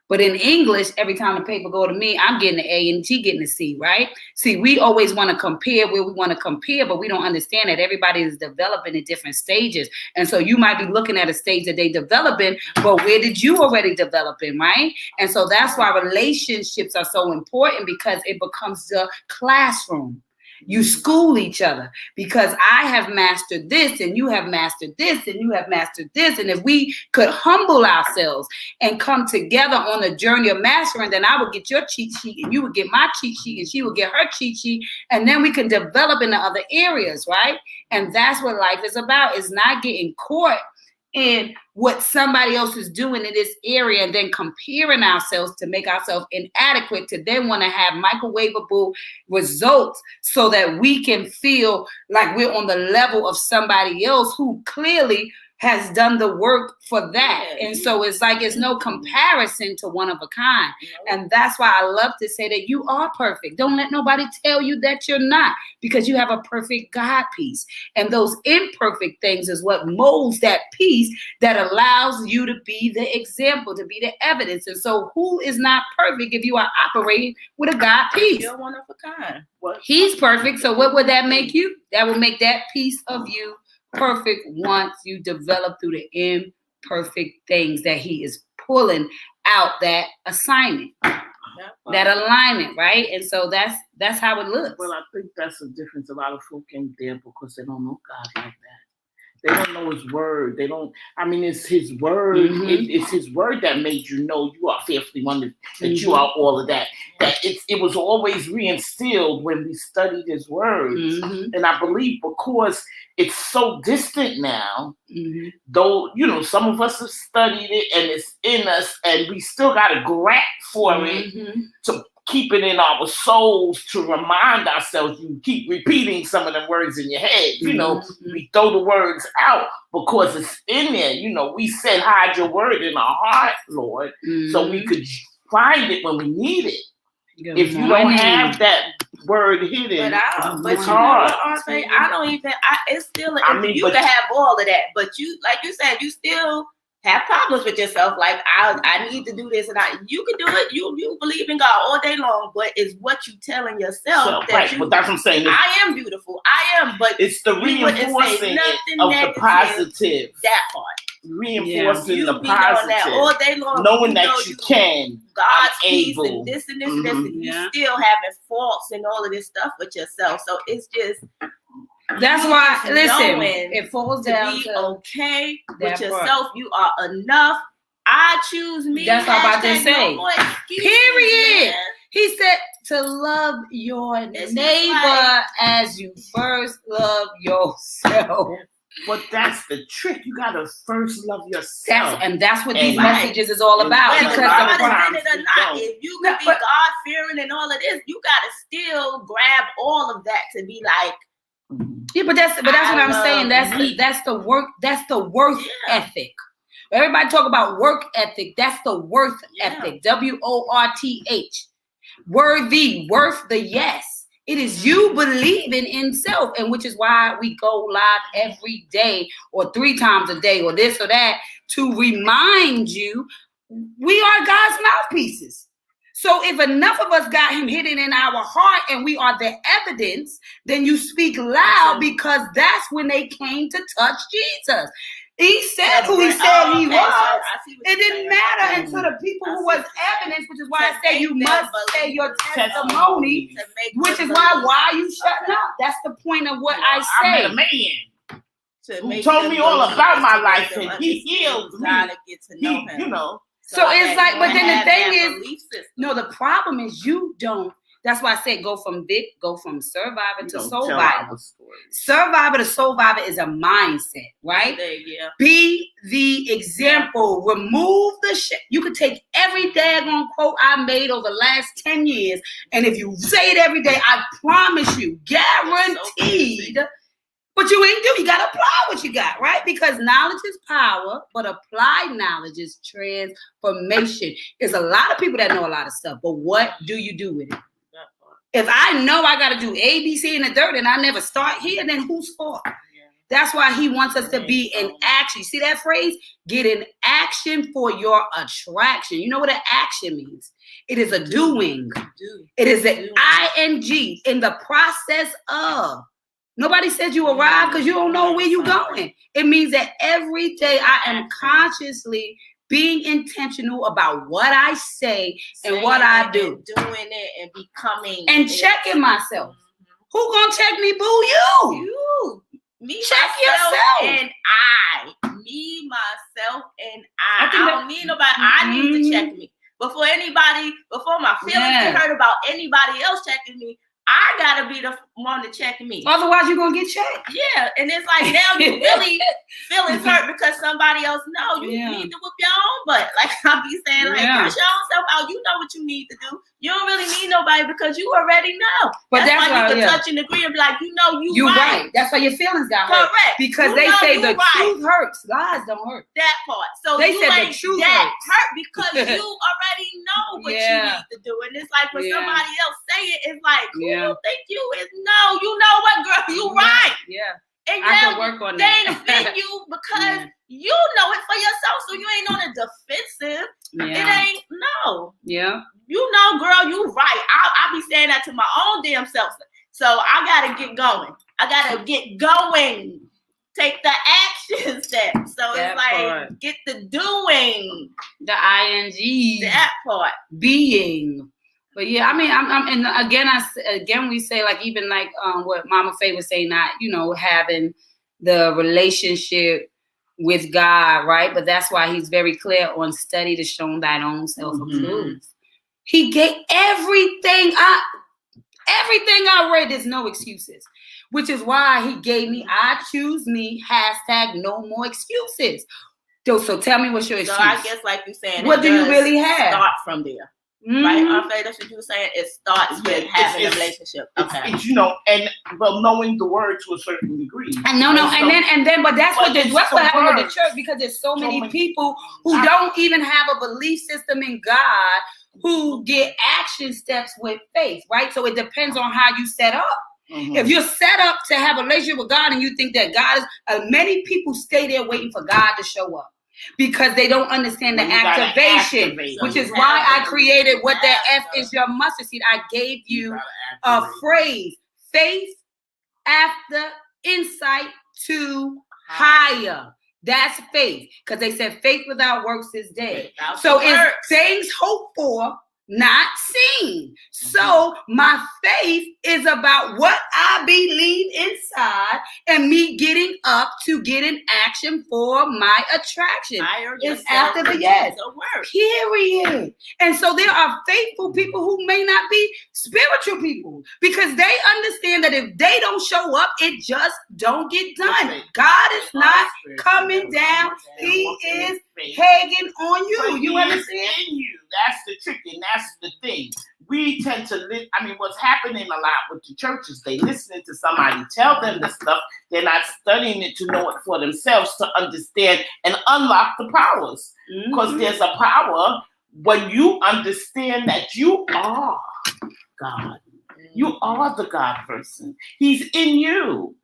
S1: But in English, every time the paper go to me, I'm getting an A and she getting a C, right? See, we always want to compare where we want to compare, but we don't understand that everybody is developing at different stages. And so you might be looking at a stage that they developing, but where did you already develop in, right? And so that's why relationships are so important, because it becomes the classroom. You school each other, because I have mastered this and you have mastered this and you have mastered this. And if we could humble ourselves and come together on the journey of mastering, then I would get your cheat sheet and you would get my cheat sheet and she would get her cheat sheet. And then we can develop in the other areas, right? And that's what life is about, is not getting caught in what somebody else is doing in this area and then comparing ourselves to make ourselves inadequate to then want to have microwavable results so that we can feel like we're on the level of somebody else who clearly has done the work for that. And so it's like it's no comparison to one of a kind. And that's why I love to say that you are perfect. Don't let nobody tell you that you're not, because you have a perfect God piece. And those imperfect things is what molds that piece that allows you to be the example, to be the evidence. And so who is not perfect if you are operating with a God piece?
S3: You're one of a kind.
S1: He's perfect. So what would that make you? That would make that piece of you perfect once you develop through the imperfect things that he is pulling out that assignment. that alignment, right? And so that's how it looks.
S2: Well, I think that's the difference. A lot of folk ain't there because they don't know God like that. They don't know his word. They don't. I mean, it's his word. It's his word that made you know you are fearfully wondered, that you are all of that. That it was always reinstilled when we studied his words. And I believe because it's so distant now, though, some of us have studied it and it's in us, and we still got to grab for it to keep it in our souls, to remind ourselves. You keep repeating some of the words in your head. We throw the words out because it's in there. We said hide your word in our heart, Lord, so we could find it when we need it. If you don't have that word hidden, it's hard.
S3: I don't even. It's still. You can have all of that, but you, like you said, you still have problems with yourself. Like I need to do this, and you can do it. You believe in God all day long, but it's what you telling yourself
S2: but that's what I'm saying.
S3: I am beautiful. I am, but
S2: it's the reinforcing of the positive.
S3: That part.
S2: Reinforcing the positive.
S3: That all day long,
S2: knowing that you can.
S3: God's peace and this and this and this, and you still having faults and all of this stuff with yourself. So it's just.
S1: That's why, listen, it falls down
S3: to be okay with yourself. You are enough. I choose me.
S1: That's what I'm about to say. Period.
S3: Man.
S1: He said to love your neighbor as you first love yourself.
S2: But that's the trick. You gotta first love yourself.
S1: That's what these messages is all about.
S3: Because if you can be God-fearing and all of this, you gotta still grab all of that to be like.
S1: Yeah, but that's what I'm saying. That's the work. That's the worth ethic. Everybody talk about work ethic. That's the worth ethic. WORTH. Worthy, worth the yes. It is you believing in self, and which is why we go live every day or 3 times a day or this or that to remind you we are God's mouthpieces. So if enough of us got him hidden in our heart and we are the evidence, then you speak loud, because that's when they came to touch Jesus. He said who he said he was. It didn't matter until the people who was evidence, which is why I say you must say your testimony, which is why are you shutting up? That's the point of what I say.
S2: I met a man who told me all about my life, and he healed me.
S1: So it's like, but then the thing is, no, the problem is you don't. That's why I said go from survivor to survivor. Survivor to survivor is a mindset, right?
S3: Yeah.
S1: Be the example. Remove the shit. You could take every daggone quote I made over the last 10 years, and if you say it every day, I promise you, guaranteed. But you ain't do. You got to apply what you got, right? Because knowledge is power, but applied knowledge is transformation. There's a lot of people that know a lot of stuff, but what do you do with it? If I know I got to do A, B, C in the dirt and I never start here, then whose fault? Yeah. That's why he wants us to be in action. You see that phrase? Get in action for your attraction. You know what an action means? It is a doing. It is an ing in the process of. Nobody said you arrived because you don't know where you're going. It means that every day I am consciously being intentional about what I say and what I do.
S3: Doing it and becoming.
S1: And checking myself. Who gonna check me, boo? You.
S3: Me,
S1: check yourself.
S3: And I. Me, myself, and I don't need nobody. I need to check me. Before my feelings get hurt about anybody else checking me, I gotta be the one to check me.
S1: Otherwise, you're gonna get checked.
S3: Yeah, and it's like now you really feelings hurt because somebody else knows. You need to whip your own butt. Like I be saying, like push your own self out. You know what you need to do. You don't really need nobody because you already know.
S1: But that's
S3: why you can touch and agree and be like, you right.
S1: That's why your feelings got hurt.
S3: Correct.
S1: Because they say the truth hurts. Lies don't hurt.
S3: That part. So
S1: they said the truth
S3: hurt because you already know what you need to do. And it's like when somebody else say it, it's like, who you think you is? No, you know what, girl? You right.
S1: Yeah.
S3: And
S1: I can work on that.
S3: They offend you because you know it for yourself, so you ain't on the defensive. It ain't
S1: Yeah.
S3: You know, girl, you right. I be saying that to my own damn self. So I gotta get going. I gotta get going. Take the action step. So that it's like get the doing.
S1: The ing.
S3: That part.
S1: Being. But yeah, I mean, and again, we say like even like what Mama Faye was saying, not having the relationship with God, right? But that's why he's very clear on study to show thine own self approved. He gave everything I read. There's no excuses, which is why he gave me I choose me # no more excuses. So tell me what's your excuse.
S3: So I guess like you're saying,
S1: what do you really have?
S3: Start from there. Right, Arfay, that's what you were saying. It starts with having a relationship. Okay,
S2: but knowing the word to a certain degree.
S1: And but that's what happened with the church, because there's so many people who don't even have a belief system in God, who get action steps with faith, right? So it depends on how you set up. If you're set up to have a relationship with God and you think that God is, many people stay there waiting for God to show up, because they don't understand the activation, which is why I created what that F is your mustard seed. I gave you a phrase: faith after insight to higher. That's faith, because they said faith without works is dead. So it's things hoped for, not seen. So my faith is about what I believe inside and me getting up to get an action for my attraction. It's after the yes. Period. And so there are faithful people who may not be spiritual people, because they understand that if they don't show up, it just don't get done. God is not coming down. He is hanging on you. You understand?
S2: In you. That's the trick, and that's the thing. We tend to live. I mean, what's happening a lot with the churches, they listening to somebody tell them the stuff. They're not studying it to know it for themselves, to understand and unlock the powers. Because there's a power when you understand that you are God. You are the God person. He's in you.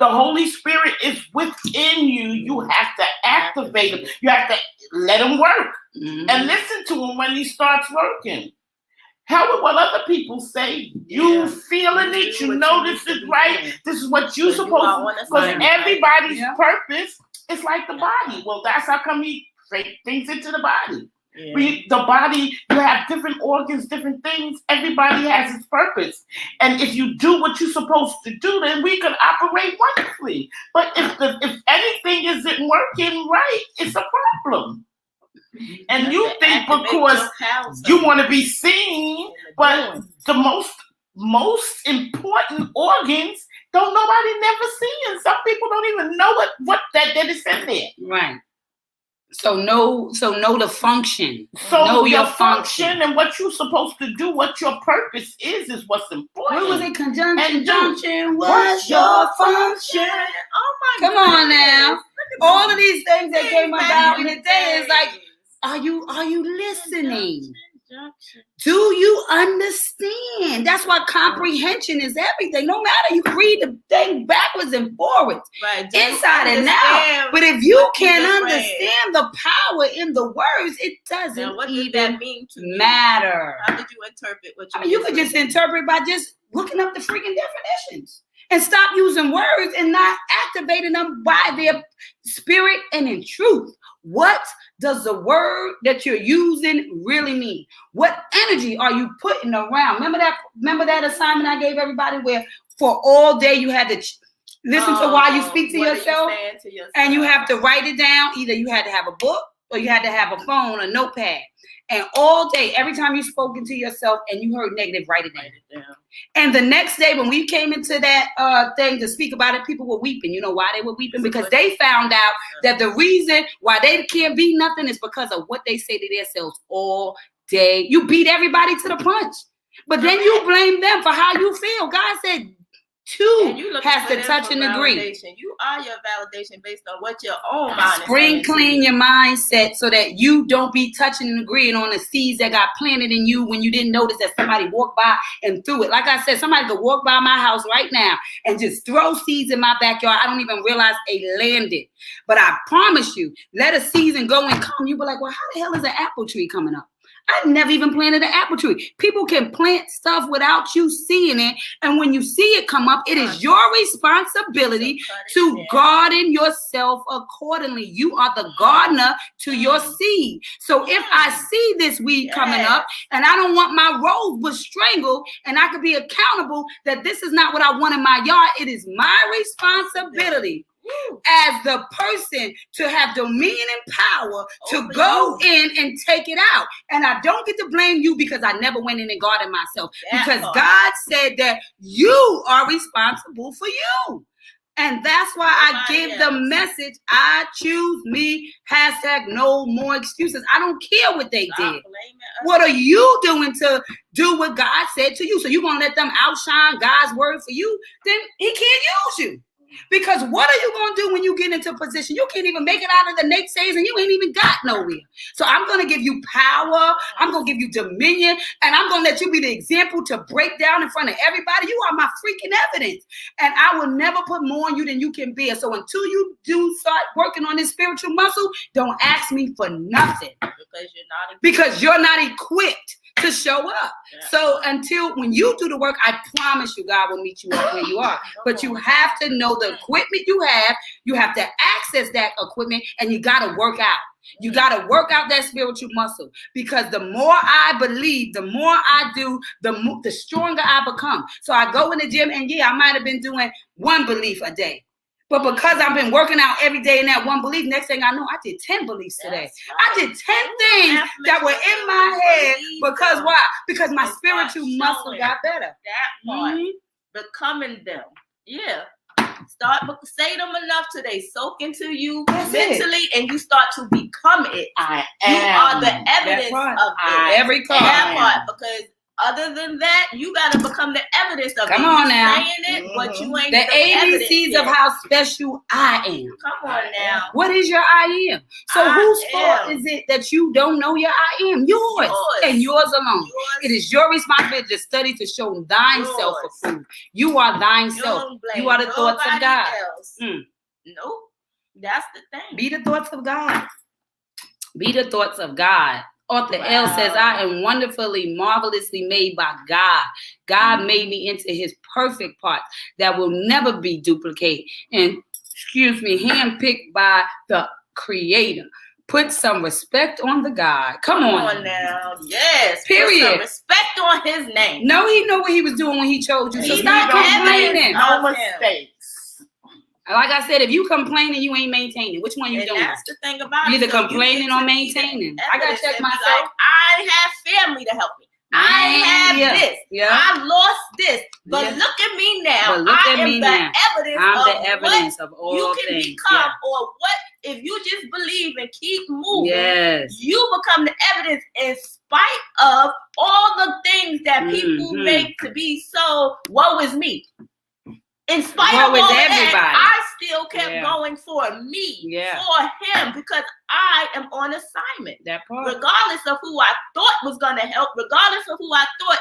S2: The Holy Spirit is within you. You have to activate him. You have to let him work and listen to him when he starts working. Hell with what other people say. You feeling it. You know this is right. This is what you're supposed to. Because everybody's purpose is like the body. Well, that's how come he things into the body. The body, you have different organs, different things. Everybody has its purpose. And if you do what you're supposed to do, then we can operate wonderfully. But if anything isn't working right, it's a problem. And you think because you want to be seen, but the most important organs don't nobody never see. And some people don't even know what that is in there.
S1: Right. So know the function.
S2: So know your function and what you're supposed to do, what your purpose is what's important.
S1: What was it? Conjunction. What's your function?
S3: Oh my
S1: Come on now. All of these things that came about in the day is like, are you listening? Do you understand? That's why comprehension is everything. No matter, you can read the thing backwards and forwards, inside and out. But if you can't understand the power in the words, it doesn't even matter.
S3: How did you interpret what you
S1: you could just interpret by just looking up the freaking definitions and stop using words and not activating them by their spirit and in truth. What does the word that you're using really mean? What energy are you putting around? Remember that assignment I gave everybody where for all day you had to listen to while you speak to yourself, and you have to write it down. Either you had to have a book or you had to have a phone, a notepad. And all day, every time you spoke into yourself and you heard negative, write it down. And the next day when we came into that thing to speak about it, people were weeping. You know why they were weeping? Because they found out that the reason why they can't be nothing is because of what they say to themselves all day. You beat everybody to the punch. But then you blame them for how you feel. God said, two has to touch and agree.
S3: You are your validation based on what your own mind is.
S1: Spring clean your mindset so that you don't be touching and agreeing on the seeds that got planted in you when you didn't notice that somebody walked by and threw it. Like I said, somebody could walk by my house right now and just throw seeds in my backyard. I don't even realize they landed. But I promise you, let a season go and come. You be like, well, how the hell is an apple tree coming up? I never even planted an apple tree. People can plant stuff without you seeing it. And when you see it come up, it is your responsibility to garden yourself accordingly. You are the gardener to your seed. So if I see this weed coming up and I don't want my rose bush strangled, and I could be accountable that this is not what I want in my yard, it is my responsibility as the person to have dominion and power to go in and take it out. And I don't get to blame you because I never went in and guarded myself. Because God said that you are responsible for you. And that's why I give the message, I choose me, #no more excuses. I don't care what they did. What are you doing to do what God said to you? So you're going to let them outshine God's word for you? Then he can't use you. Because what are you going to do when you get into a position? You can't even make it out of the naysayers and you ain't even got nowhere. So I'm going to give you power. I'm going to give you dominion. And I'm going to let you be the example to break down in front of everybody. You are my freaking evidence. And I will never put more on you than you can bear. So until you do start working on this spiritual muscle, don't ask me for nothing. Because you're not equipped to show up. So until when you do the work, I promise you God will meet you up where you are. But you have to know the equipment you have to access that equipment, and you got to work out. You got to work out that spiritual muscle, because the more I believe, the more I do, the stronger I become. So I go in the gym, and I might have been doing one belief a day. But because I've been working out every day in that one belief, next thing I know, I did 10 beliefs today. Right. I did 10 things that were in my head. Because why? Because my spiritual muscle got better.
S3: That part. Becoming them. Yeah. Start say them enough till they soak into you mentally, and you start to become it. You are the evidence of it.
S1: Every card.
S3: That part. Because other than that, you got to become the evidence of it.
S1: Come on now.
S3: Saying it, but you ain't
S1: the ABCs of how special I am.
S3: Come on now.
S1: What is your I am? So whose fault is it that you don't know your I am? Yours. And yours alone. It is your responsibility to study to show thine self approved. You are thine self. You are the thoughts of God.
S3: Nope. That's the thing.
S1: Be the thoughts of God. Be the thoughts of God. Author L says, I am wonderfully, marvelously made by God. God made me into his perfect parts that will never be duplicated. And, handpicked by the Creator. Put some respect on the God. Come on
S3: now. Yes.
S1: Period.
S3: Put some respect on his name.
S1: No, he knew what he was doing when he chose you. So stop complaining.
S2: No mistakes.
S1: Like I said, if you complaining, you ain't maintaining. Which one you doing?
S3: That's the thing about
S1: it. Either complaining or maintaining. I gotta check myself.
S3: Like, I have family to help me. I have this. Yeah. I lost this. But look at me now. I am the evidence of all you can become, or what if you just believe and keep moving. You become the evidence in spite of all the things that people make to be so woe is me. In spite of all that, I still kept going for me, for him, because I am on assignment.
S1: That part.
S3: Regardless of who I thought was going to help, regardless of who I thought,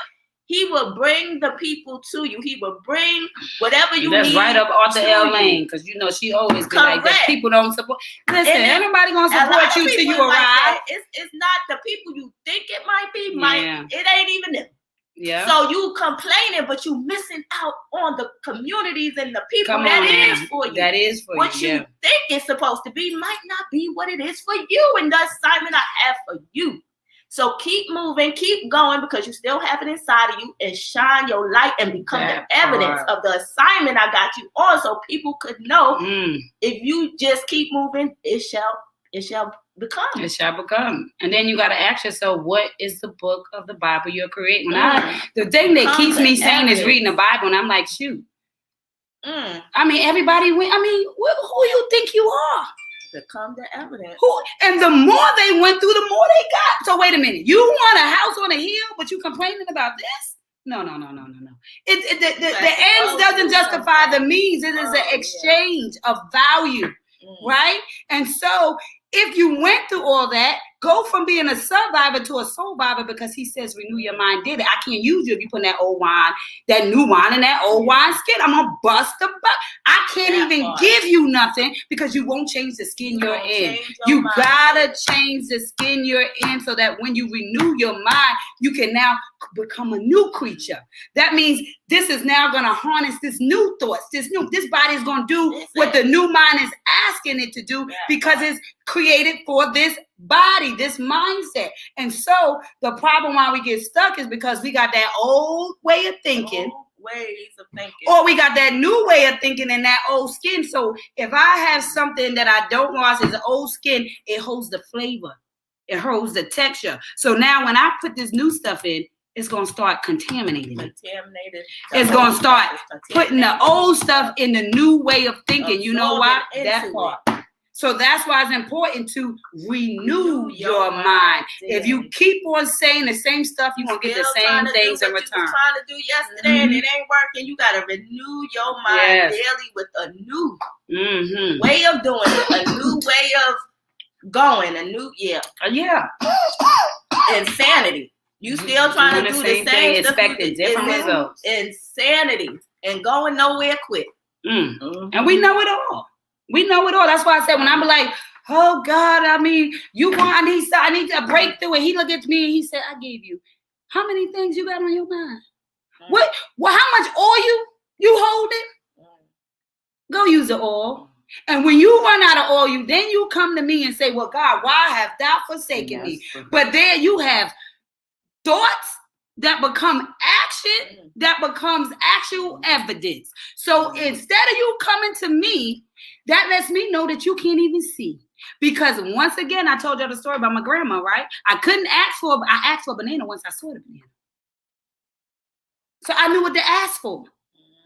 S3: he will bring the people to you. He will bring whatever you need.
S1: That's right up Author L Lane, because she always be like that. People don't support. Listen, everybody gonna support you till you arrive.
S3: It's not the people you think it might be. It ain't even them.
S1: Yeah.
S3: So you complaining, but you missing out on the communities and the people is for you.
S1: That is for
S3: what you think it's supposed to be might not be what it is for you, and the assignment I have for you. So keep moving, keep going, because you still have it inside of you, and shine your light and become the evidence of the assignment I got you on, so people could know if you just keep moving, it shall become.
S1: It shall become. And then you got to ask yourself, what is the book of the Bible you're creating? The thing that keeps me sane is reading the Bible, and I'm like, shoot. I mean, everybody went. I mean, who you think you are?
S3: Become the evidence.
S1: And the more they went through, the more they got. So wait a minute. You want a house on a hill, but you complaining about this? No. The ends doesn't justify the means. It is an exchange of value, right? And so if you went through all that, go from being a survivor to a survivor because he says renew your mind daily. I can't use you if you put that old wine, that new wine in that old wine skin. I'm going to bust the butt. I can't even give you nothing because you won't change the skin you're in. You got to change the skin you're in so that when you renew your mind, you can now become a new creature. That means this is now going to harness this new thoughts. This body is going to do what the new mind is asking it to do because it's created for this body, this mindset. And so the problem why we get stuck is because we got that old way of thinking. Or we got that new way of thinking in that old skin. So if I have something that I don't wash as an old skin, it holds the flavor. It holds the texture. So now when I put this new stuff in, it's going to start contaminating it. It's going to start putting the old stuff in the new way of thinking. You know why? That part. So that's why it's important to renew your mind. If you keep on saying the same stuff, you're going to get the same things in return.
S3: You trying to do yesterday and it ain't working. You got to renew your mind daily with a new way of doing it, a new way of going, a new, insanity. You still trying to do the same stuff.
S1: Expecting different results.
S3: Insanity and going nowhere quick.
S1: And we know it all. We know it all. That's why I said when I'm like, oh God, I mean, I need a breakthrough. And he looked at me and he said, I gave you. How many things you got on your mind? What? Well, how much oil you holding? Go use the oil. And when you run out of oil, then you come to me and say, well, God, why have thou forsaken me? But there you have thoughts that become action, that becomes actual evidence. So instead of you coming to me, that lets me know that you can't even see. Because once again, I told you the story about my grandma, right? I asked for a banana once I saw the banana. So I knew what to ask for.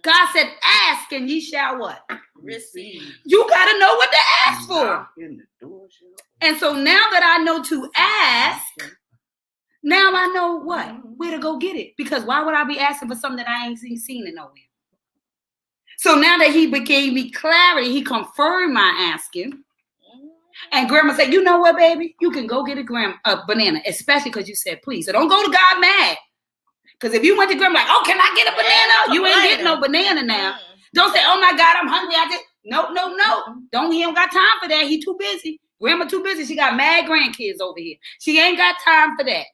S1: God said, ask and ye shall what?
S3: Receive.
S1: You got to know what to ask for. And so now that I know to ask, now I know what? Where to go get it. Because why would I be asking for something that I ain't seen it nowhere? So now that he gave me clarity, he confirmed my asking. And grandma said, you know what, baby? You can go get a banana, especially because you said please. So don't go to God mad. Because if you went to grandma like, oh, can I get a banana? You ain't getting no banana now. Don't say, oh my God, I'm hungry. No. Don't, he don't got time for that. He too busy. Grandma too busy. She got mad grandkids over here. She ain't got time for that.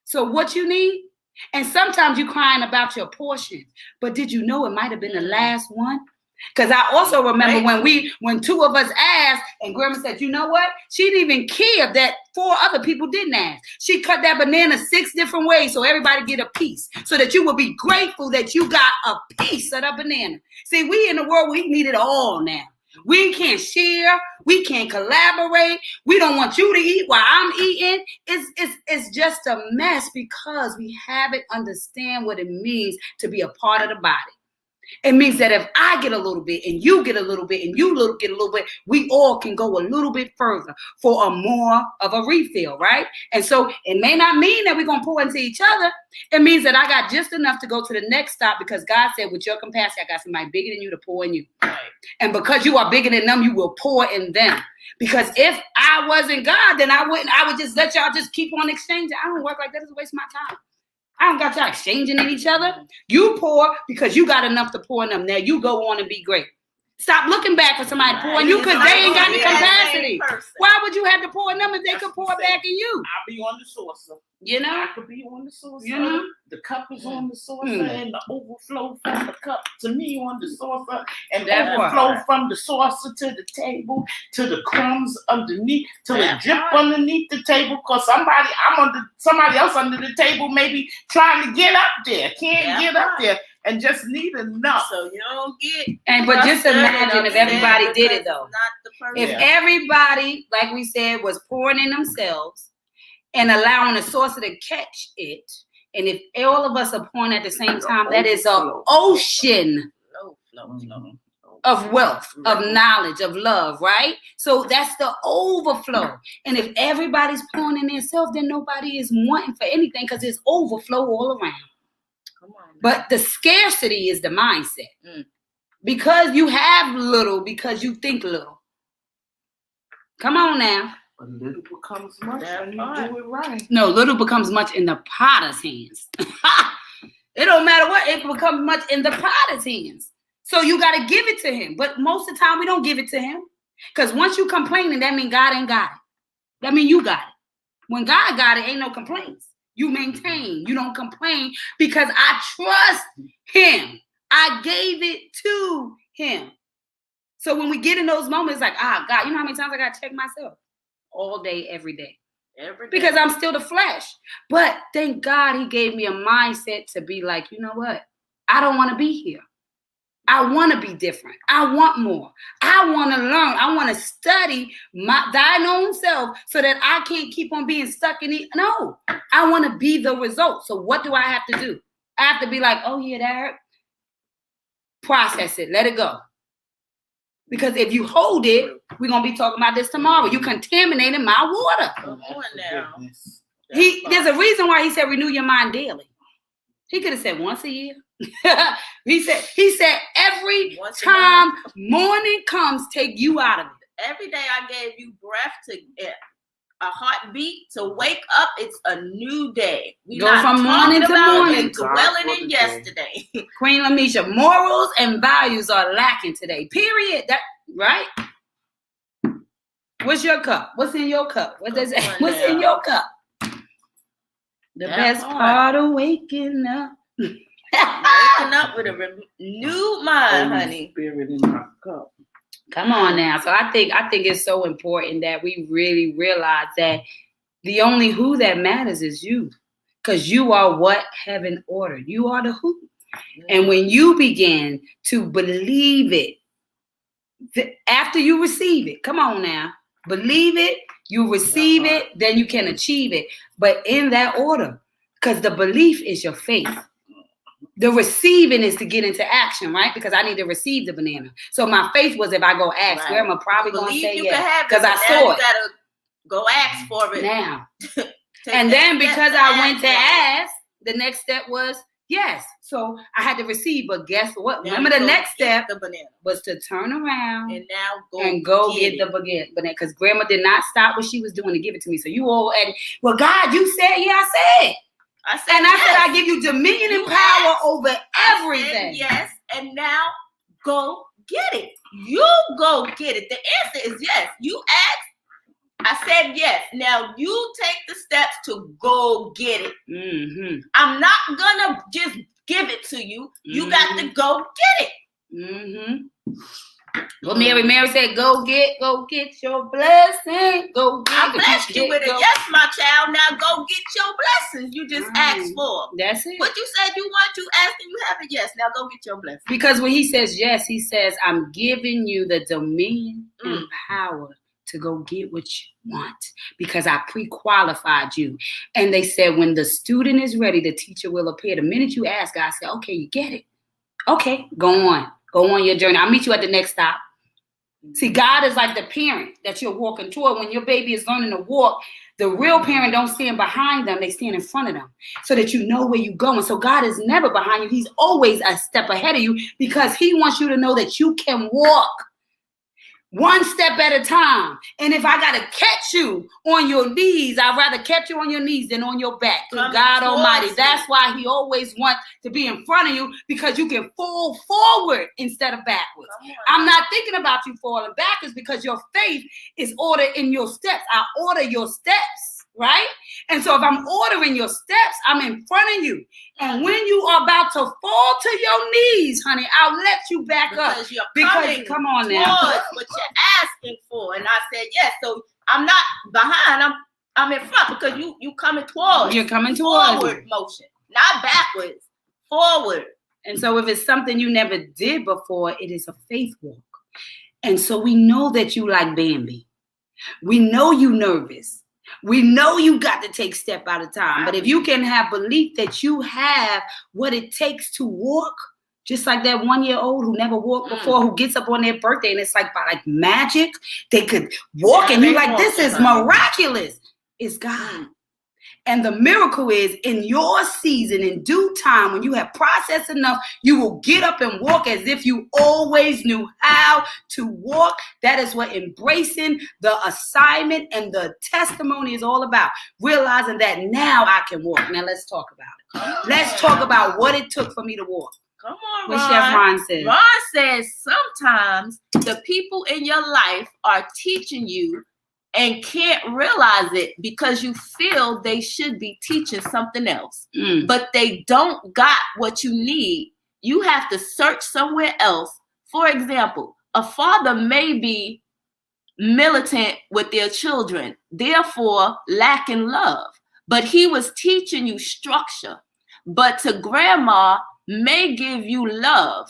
S1: So what you need? And sometimes you're crying about your portion. But did you know it might have been the last one? Because I also remember when two of us asked and grandma said, you know what? She didn't even care that 4 other people didn't ask. She cut that banana 6 different ways so everybody get a piece. So that you will be grateful that you got a piece of that banana. See, we in the world, we need it all now. We can't share. We can't collaborate. We don't want you to eat while I'm eating. It's just a mess because we haven't understand what it means to be a part of the body. It means that if I get a little bit and you get a little bit and you get a little bit, we all can go a little bit further for a more of a refill, right? And so it may not mean that we're going to pour into each other. It means that I got just enough to go to the next stop because God said, with your capacity, I got somebody bigger than you to pour in you. Right. And because you are bigger than them, you will pour in them. Because if I wasn't God, then I would just let y'all just keep on exchanging. I don't work like that. It's a waste of my time. I don't got y'all exchanging in each other. You pour because you got enough to pour in them. Now you go on and be great. Stop looking back for somebody pouring you because they ain't got the capacity. Why would you have to pour in them if they could pour back in you?
S2: I'll be on the saucer.
S1: You know?
S2: I could be on the saucer. You know? The cup is on the saucer and the overflow from the cup to me on the saucer and that overflow from the saucer to the table to the crumbs underneath to the drip underneath the table because somebody else under the table maybe trying to get up there, can't get up there. And just need enough.
S3: So you don't get.
S1: But just imagine if everybody did it though. If everybody, like we said, was pouring in themselves and allowing the saucer to catch it, and if all of us are pouring at the same time, that is an ocean of wealth, of knowledge, of love, right? So that's the overflow. And if everybody's pouring in themselves, then nobody is wanting for anything because there's overflow all around. But the scarcity is the mindset. Because you have little, because you think little. Come on now.
S2: But little becomes much when you do it right.
S1: No, little becomes much in the potter's hands. It don't matter what, it becomes much in the potter's hands. So you got to give it to him. But most of the time, we don't give it to him. Because once you complaining, that means God ain't got it. That means you got it. When God got it, ain't no complaints. You maintain. You don't complain because I trust him. I gave it to him. So when we get in those moments, like, God, you know how many times I got to check myself? All day, every day. Every day. Because I'm still the flesh. But thank God he gave me a mindset to be like, you know what? I don't want to be here. I want to be different. I want more. I want to learn. I want to study thine own self so that I can't keep on being stuck in it. No, I want to be the result. So what do I have to do? I have to be like, oh yeah, that hurt. Process it. Let it go. Because if you hold it, we're going to be talking about this tomorrow. You contaminating my water.
S3: Come on now.
S1: There's a reason why he said renew your mind daily. He could have said once a year. he said every time morning comes, take you out of it.
S3: Every day I gave you breath to a heartbeat to wake up. It's a new day. We
S1: go from morning to morning,
S3: dwelling in yesterday.
S1: Queen Lamisha, morals and values are lacking today. Period. That right? What's your cup? What's in your cup? What's in your cup? The best part of waking up.
S3: Waking up with a renewed mind, honey.
S2: Spirit in my cup.
S1: Come on now. So I think it's so important that we really realize that the only who that matters is you. Because you are what heaven ordered. You are the who. And when you begin to believe it, after you receive it, come on now, believe it, you receive it, then you can achieve it. But in that order, because the belief is your faith. The receiving is to get into action, right? Because I need to receive the banana. So my faith was if I go ask, Grandma probably going to say yes. Because I saw it.
S3: You got to go ask for it.
S1: Now. And then because I went to ask, the next step was yes. So I had to receive. But guess what? Remember the next step was to turn around and go get the banana. Because Grandma did not stop what she was doing to give it to me. So you all, well, God, you said, yeah, I said. I said I give you dominion and power over everything.
S3: Yes, and now go get it. You go get it. The answer is yes. You asked. I said yes. Now you take the steps to go get it. Mm-hmm. I'm not gonna just give it to you. You got to go get it.
S1: Mm-hmm. Well, Mary said, go get your blessing. Go get
S3: I blessed you with it. Yes, my child. Now go get your blessings. You just asked for.
S1: That's it.
S3: What you said you want, you asked and you have it. Yes, now go get your blessing.
S1: Because when he says yes, he says, I'm giving you the dominion and power to go get what you want because I pre-qualified you. And they said, when the student is ready, the teacher will appear. The minute you ask, God said, okay, you get it. Okay, go on. Go on your journey. I'll meet you at the next stop. See, God is like the parent that you're walking toward. When your baby is learning to walk, the real parent don't stand behind them. They stand in front of them so that you know where you're going. So God is never behind you. He's always a step ahead of you because he wants you to know that you can walk one step at a time. And if I got to catch you on your knees, I'd rather catch you on your knees than on your back. God Almighty. That's why he always wants to be in front of you because you can fall forward instead of backwards. I'm not thinking about you falling backwards because your faith is ordered in your steps. I order your steps, right? And so if I'm ordering your steps, I'm in front of you. And when you are about to fall to your knees, honey, I'll let you back
S3: because
S1: up.
S3: You're coming come on now. What you're asking for. And I said, yes. So I'm not behind. I'm in front because you coming towards.
S1: You're coming towards.
S3: Forward motion. Not backwards. Forward.
S1: And so if it's something you never did before, it is a faith walk. And so we know that you like Bambi. We know you nervous. We know you got to take step at a time. But if you can have belief that you have what it takes to walk, just like that 1-year-old who never walked before, who gets up on their birthday and it's like by like magic, they could walk and you're like, this is miraculous. It's God. And the miracle is in your season, in due time, when you have processed enough, you will get up and walk as if you always knew how to walk. That is what embracing the assignment and the testimony is all about. Realizing that now I can walk. Now let's talk about it. Let's talk about what it took for me to walk.
S3: Come on,
S1: what Chef Ron says.
S3: Ron says sometimes the people in your life are teaching you and can't realize it because you feel they should be teaching something else. But they don't got what you need. You have to search somewhere else. For example, a father may be militant with their children, therefore lacking love. But he was teaching you structure. But to grandma may give you love,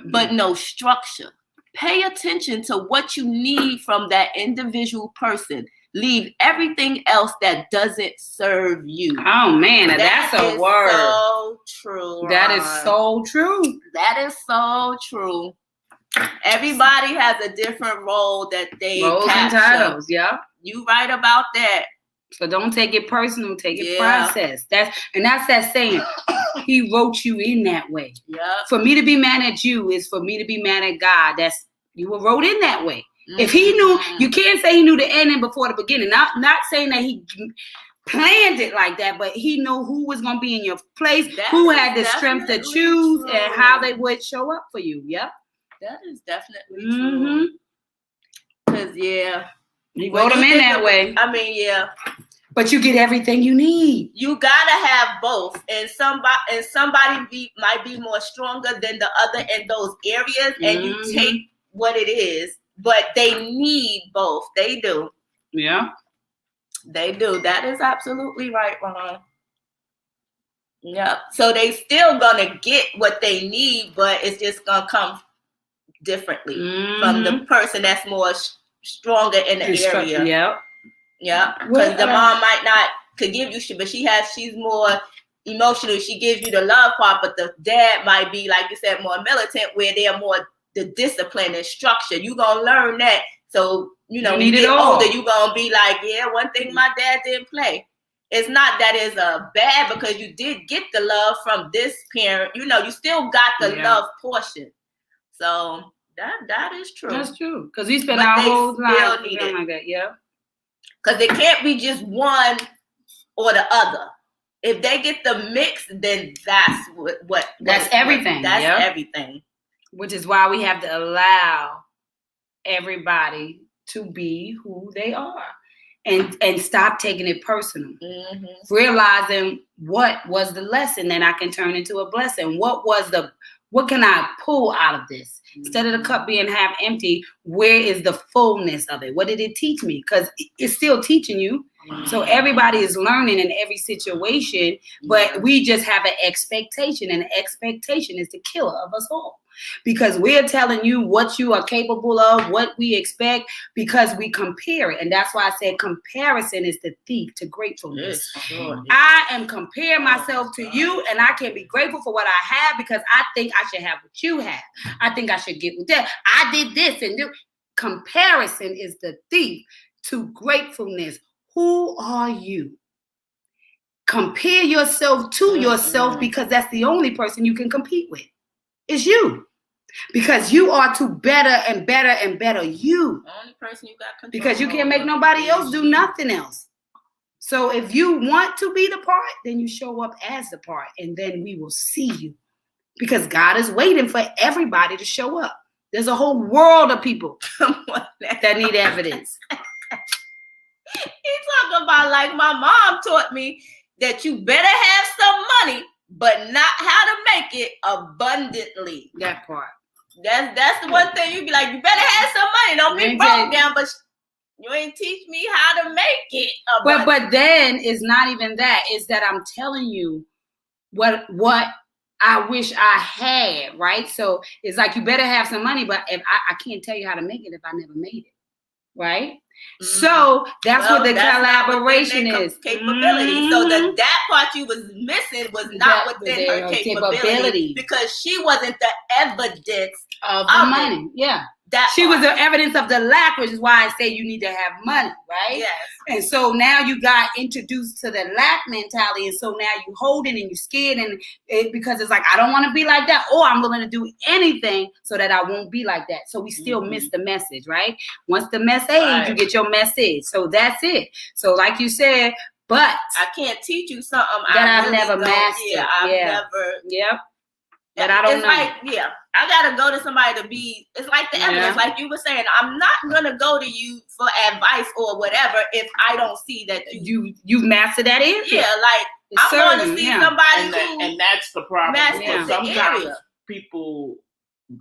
S3: but no structure. Pay attention to what you need from that individual person. Leave everything else that doesn't serve you.
S1: Oh man, that's a word.
S3: So true. Ron.
S1: That is so true.
S3: That is so true. Everybody has a different role that they
S1: roles and titles. Yeah,
S3: you right about that.
S1: So don't take it personal. Take it process. That's that saying. He wrote you in that way.
S3: Yeah.
S1: For me to be mad at you is for me to be mad at God. That's you were wrote in that way. If he knew, you can't say he knew the ending before the beginning. Not saying that he planned it like that, but he knew who was going to be in your place, who had the strength to choose, and how they would show up for you. Yep.
S3: That is definitely true. Because
S1: he wrote him in that way.
S3: I mean,
S1: but you get everything you need.
S3: You gotta have both, and somebody might be more stronger than the other in those areas, and you take what it is. But they need both. They do.
S1: Yeah,
S3: they do. That is absolutely right, Ron. Yeah. So they still gonna get what they need, but it's just gonna come differently from the person that's more stronger in the area.
S1: Yeah.
S3: Yeah, because the mom might not could give you shit, but she's more emotional. She gives you the love part, but the dad might be, like you said, more militant, where they're more the discipline and structure. You gonna learn that. So when you get older, you gonna be like, one thing my dad didn't play. It's not that it's bad because you did get the love from this parent. You still got the love portion. So that is true.
S1: That's true. Because we spend our whole life like that. Yeah.
S3: Because it can't be just one or the other. If they get the mix, then that's
S1: that's everything.
S3: That's everything.
S1: Which is why we have to allow everybody to be who they are, and stop taking it personal. Realizing what was the lesson that I can turn into a blessing. What can I pull out of this? Instead of the cup being half empty, where is the fullness of it? What did it teach me? Because it's still teaching you. So everybody is learning in every situation, but we just have an expectation, and the expectation is the killer of us all. Because we're telling you what you are capable of, what we expect, because we compare it. And that's why I said comparison is the thief to gratefulness. I am comparing myself to you, and I can be grateful for what I have because I think I should have what you have. I think I should get with that. I did this and comparison is the thief to gratefulness. Who are you? Compare yourself to yourself, because that's the only person you can compete with. It's you. Because you are to better and better and better you.
S3: The only person you got control.
S1: Because you can't make nobody else do nothing else. So if you want to be the part, then you show up as the part, and then we will see you. Because God is waiting for everybody to show up. There's a whole world of people that need evidence.
S3: He's talking about, like my mom taught me, that you better have some money, but not how to make it abundantly.
S1: That part.
S3: That's the one thing you be like, you better have some money. Don't be broke down, but you ain't teach me how to make it abundant.
S1: But then it's not even that. It's that I'm telling you what I wish I had, right? So it's like you better have some money, but if I can't tell you how to make it if I never made it, right? So that's what the collaboration is.
S3: Capability. So that part you was missing was not within her capability, because she wasn't the evidence
S1: of the money. Yeah. She was the evidence of the lack, which is why I say you need to have money, right?
S3: Yes.
S1: And so now you got introduced to the lack mentality, and so now you holding and you scared, and because it's like I don't want to be like that, or I'm willing to do anything so that I won't be like that. So we still miss the message, right? Once the message, you get your message. So that's it. So like you said, but
S3: I can't teach you something
S1: that I've never mastered.
S3: Yeah, I've never.
S1: Yep. But I don't know.
S3: Like, I gotta go to somebody to be. It's like the evidence, like you were saying. I'm not gonna go to you for advice or whatever if I don't see that
S1: you've mastered that area.
S3: Yeah, like I'm going to see somebody
S2: and that's the problem.
S3: Master
S2: Sometimes people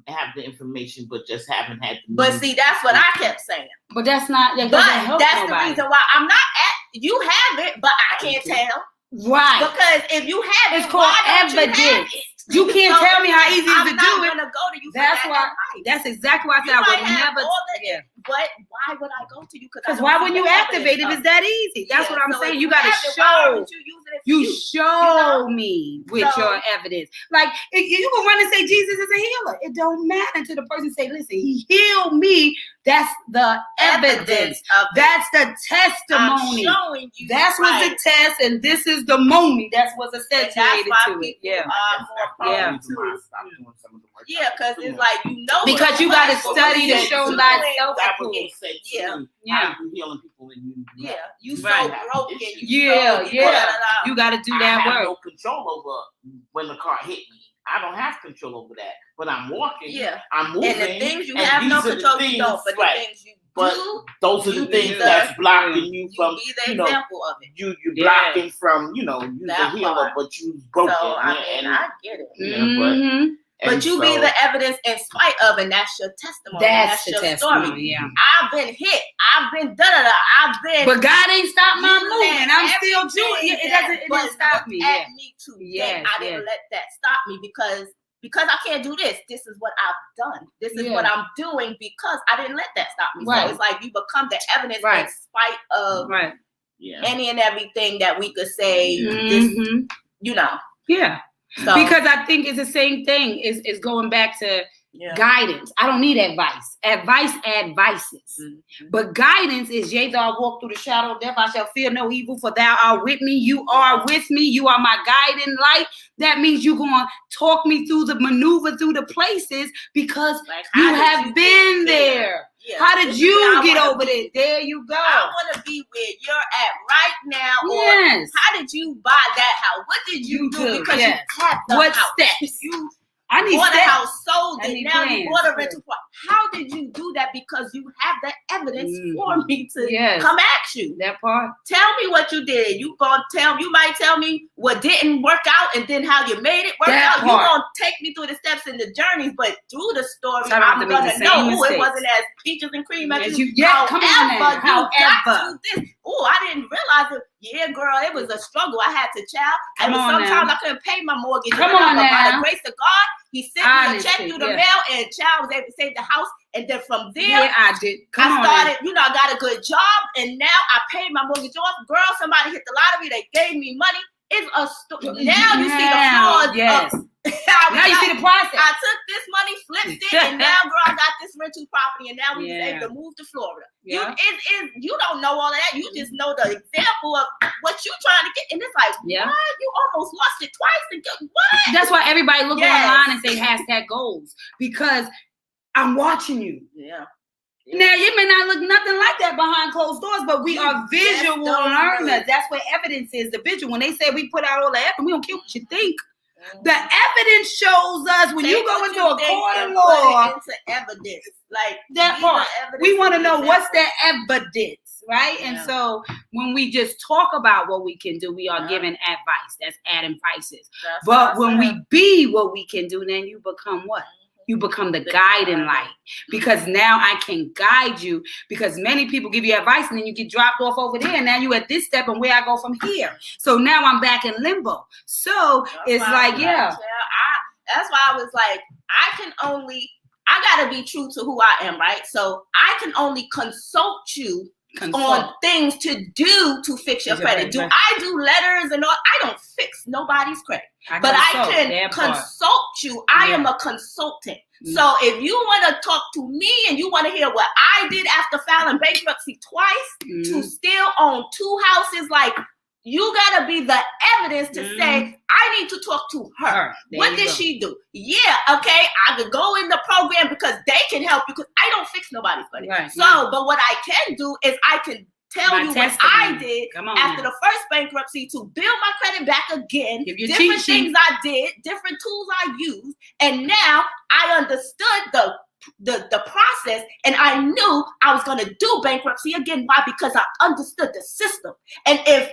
S2: have the information, but just haven't had.
S3: But see, that's what I kept saying.
S1: But that's not. That
S3: but that's nobody. The reason why I'm not at. You have it, but I can't tell.
S1: Right.
S3: Because if you have
S1: it's called evidence. You can't tell me how easy it is to do it.
S3: I'm not gonna go to you.
S1: That's why. That's exactly why I said I would never.
S3: But why would I go to you?
S1: Because why wouldn't you activate if it's that easy? That's what I'm saying. You gotta show. You show me with your evidence. Like you can run and say Jesus is a healer. It don't matter to the person say, listen, he healed me. That's the evidence. That's the testimony.
S3: I'm showing you.
S1: That's what's the test, and this is the money. That's what's accentuated to it. Yeah.
S3: Yeah, because it's like
S1: because you got to study to show thyself.
S2: Yeah. You healing people when you.
S3: You so broken.
S1: You got to do that
S2: work. I have
S1: work.
S2: no control over when the car hit me. I don't have control over that. But I'm walking. Yeah. I'm moving.
S3: And the things you have no control, you don't. But the things you do,
S2: those are the things that's blocking you from.
S3: Be the example of it.
S2: You're blocking from you the healer, but you broken.
S3: So I get
S2: it.
S3: But you be the evidence in spite of, and that's your testimony. That's your story.
S1: Yeah.
S3: I've been hit. I've been da-da-da. I've been.
S1: But God ain't stopped my movement. I'm still doing it. It doesn't stop me.
S3: At me too. I didn't let that stop me because I can't do this. This is what I've done. This is what I'm doing because I didn't let that stop me. Right. So it's like you become the evidence in spite of any and everything that we could say. This,
S1: Yeah. So, because I think it's the same thing. Is going back to guidance. I don't need advice. Advice advices. But guidance is, yea, though I walk through the shadow of death, I shall fear no evil, for thou art with me. You are with me. You are my guiding light. That means you're going to talk me through the maneuver, through the places, because you have been there. Yeah. How did you get over there? There you go.
S3: I want to be where you're at right now.
S1: Yes.
S3: Or how did you buy that house? What did you do? Because you had the
S1: what
S3: house.
S1: Steps?
S3: You
S1: I need
S3: bought
S1: steps.
S3: a house, sold it. Now you bought a rental property. How did you do that? Because you have the evidence for me to come at you.
S1: That part.
S3: Tell me what you did. You might tell me what didn't work out and then how you made it work out. You're going to take me through the steps and the journeys, but through the story, I'm going to know it wasn't as peaches and cream as you.
S1: Come on now. However.
S3: Oh, I didn't realize it. Yeah, girl, it was a struggle. I had to sometimes I couldn't pay my mortgage.
S1: Come on now.
S3: By the grace of God, he sent me a check through the mail, and child was able to save the house. And then from there,
S1: I did.
S3: I started, I got a good job, and now I paid my mortgage off. Girl, somebody hit the lottery. They gave me money. It's a story. Now you see the flaws.
S1: Yes. Now you see the process.
S3: I took this money, flipped it, and now, girl, I got this rental property, and now we was able to move to Florida. Yeah. You don't know all of that. You just know the example of what you're trying to get, and it's like, what? You almost lost it twice. What?
S1: That's why everybody look online and say #goals, because I'm watching you.
S3: Yeah.
S1: Now, it may not look nothing like that behind closed doors, but we are visual learners. That's what evidence is, the visual. When they say we put out all the evidence, we don't care what you think. The evidence shows us when you go into a court of law.
S3: Into evidence. Like
S1: that part. We want to know what's the evidence, right? And so when we just talk about what we can do, we are giving advice. That's adding prices. But when we be what we can do, then you become what? You become the guiding light, because now I can guide you, because many people give you advice and then you get dropped off over there. And now you at this step and where I go from here. So now I'm back in limbo. So it's like,
S3: that's why I was like, I got to be true to who I am, right? So I can only consult you on things to do to fix your credit. Do I do letters and all? I don't fix nobody's credit. But I can consult you. I am a consultant. So if you want to talk to me and you want to hear what I did after filing bankruptcy twice to still own 2 houses, like, you got to be the evidence to say, I need to talk to her. What did she do? Yeah, okay, I could go in the program because they can help you because I don't fix nobody's money. But what I can do is I can tell you what I did after the first bankruptcy to build my credit back again. Different things I did, different tools I used, and now I understood the process, and I knew I was going to do bankruptcy again. Why? Because I understood the system. And if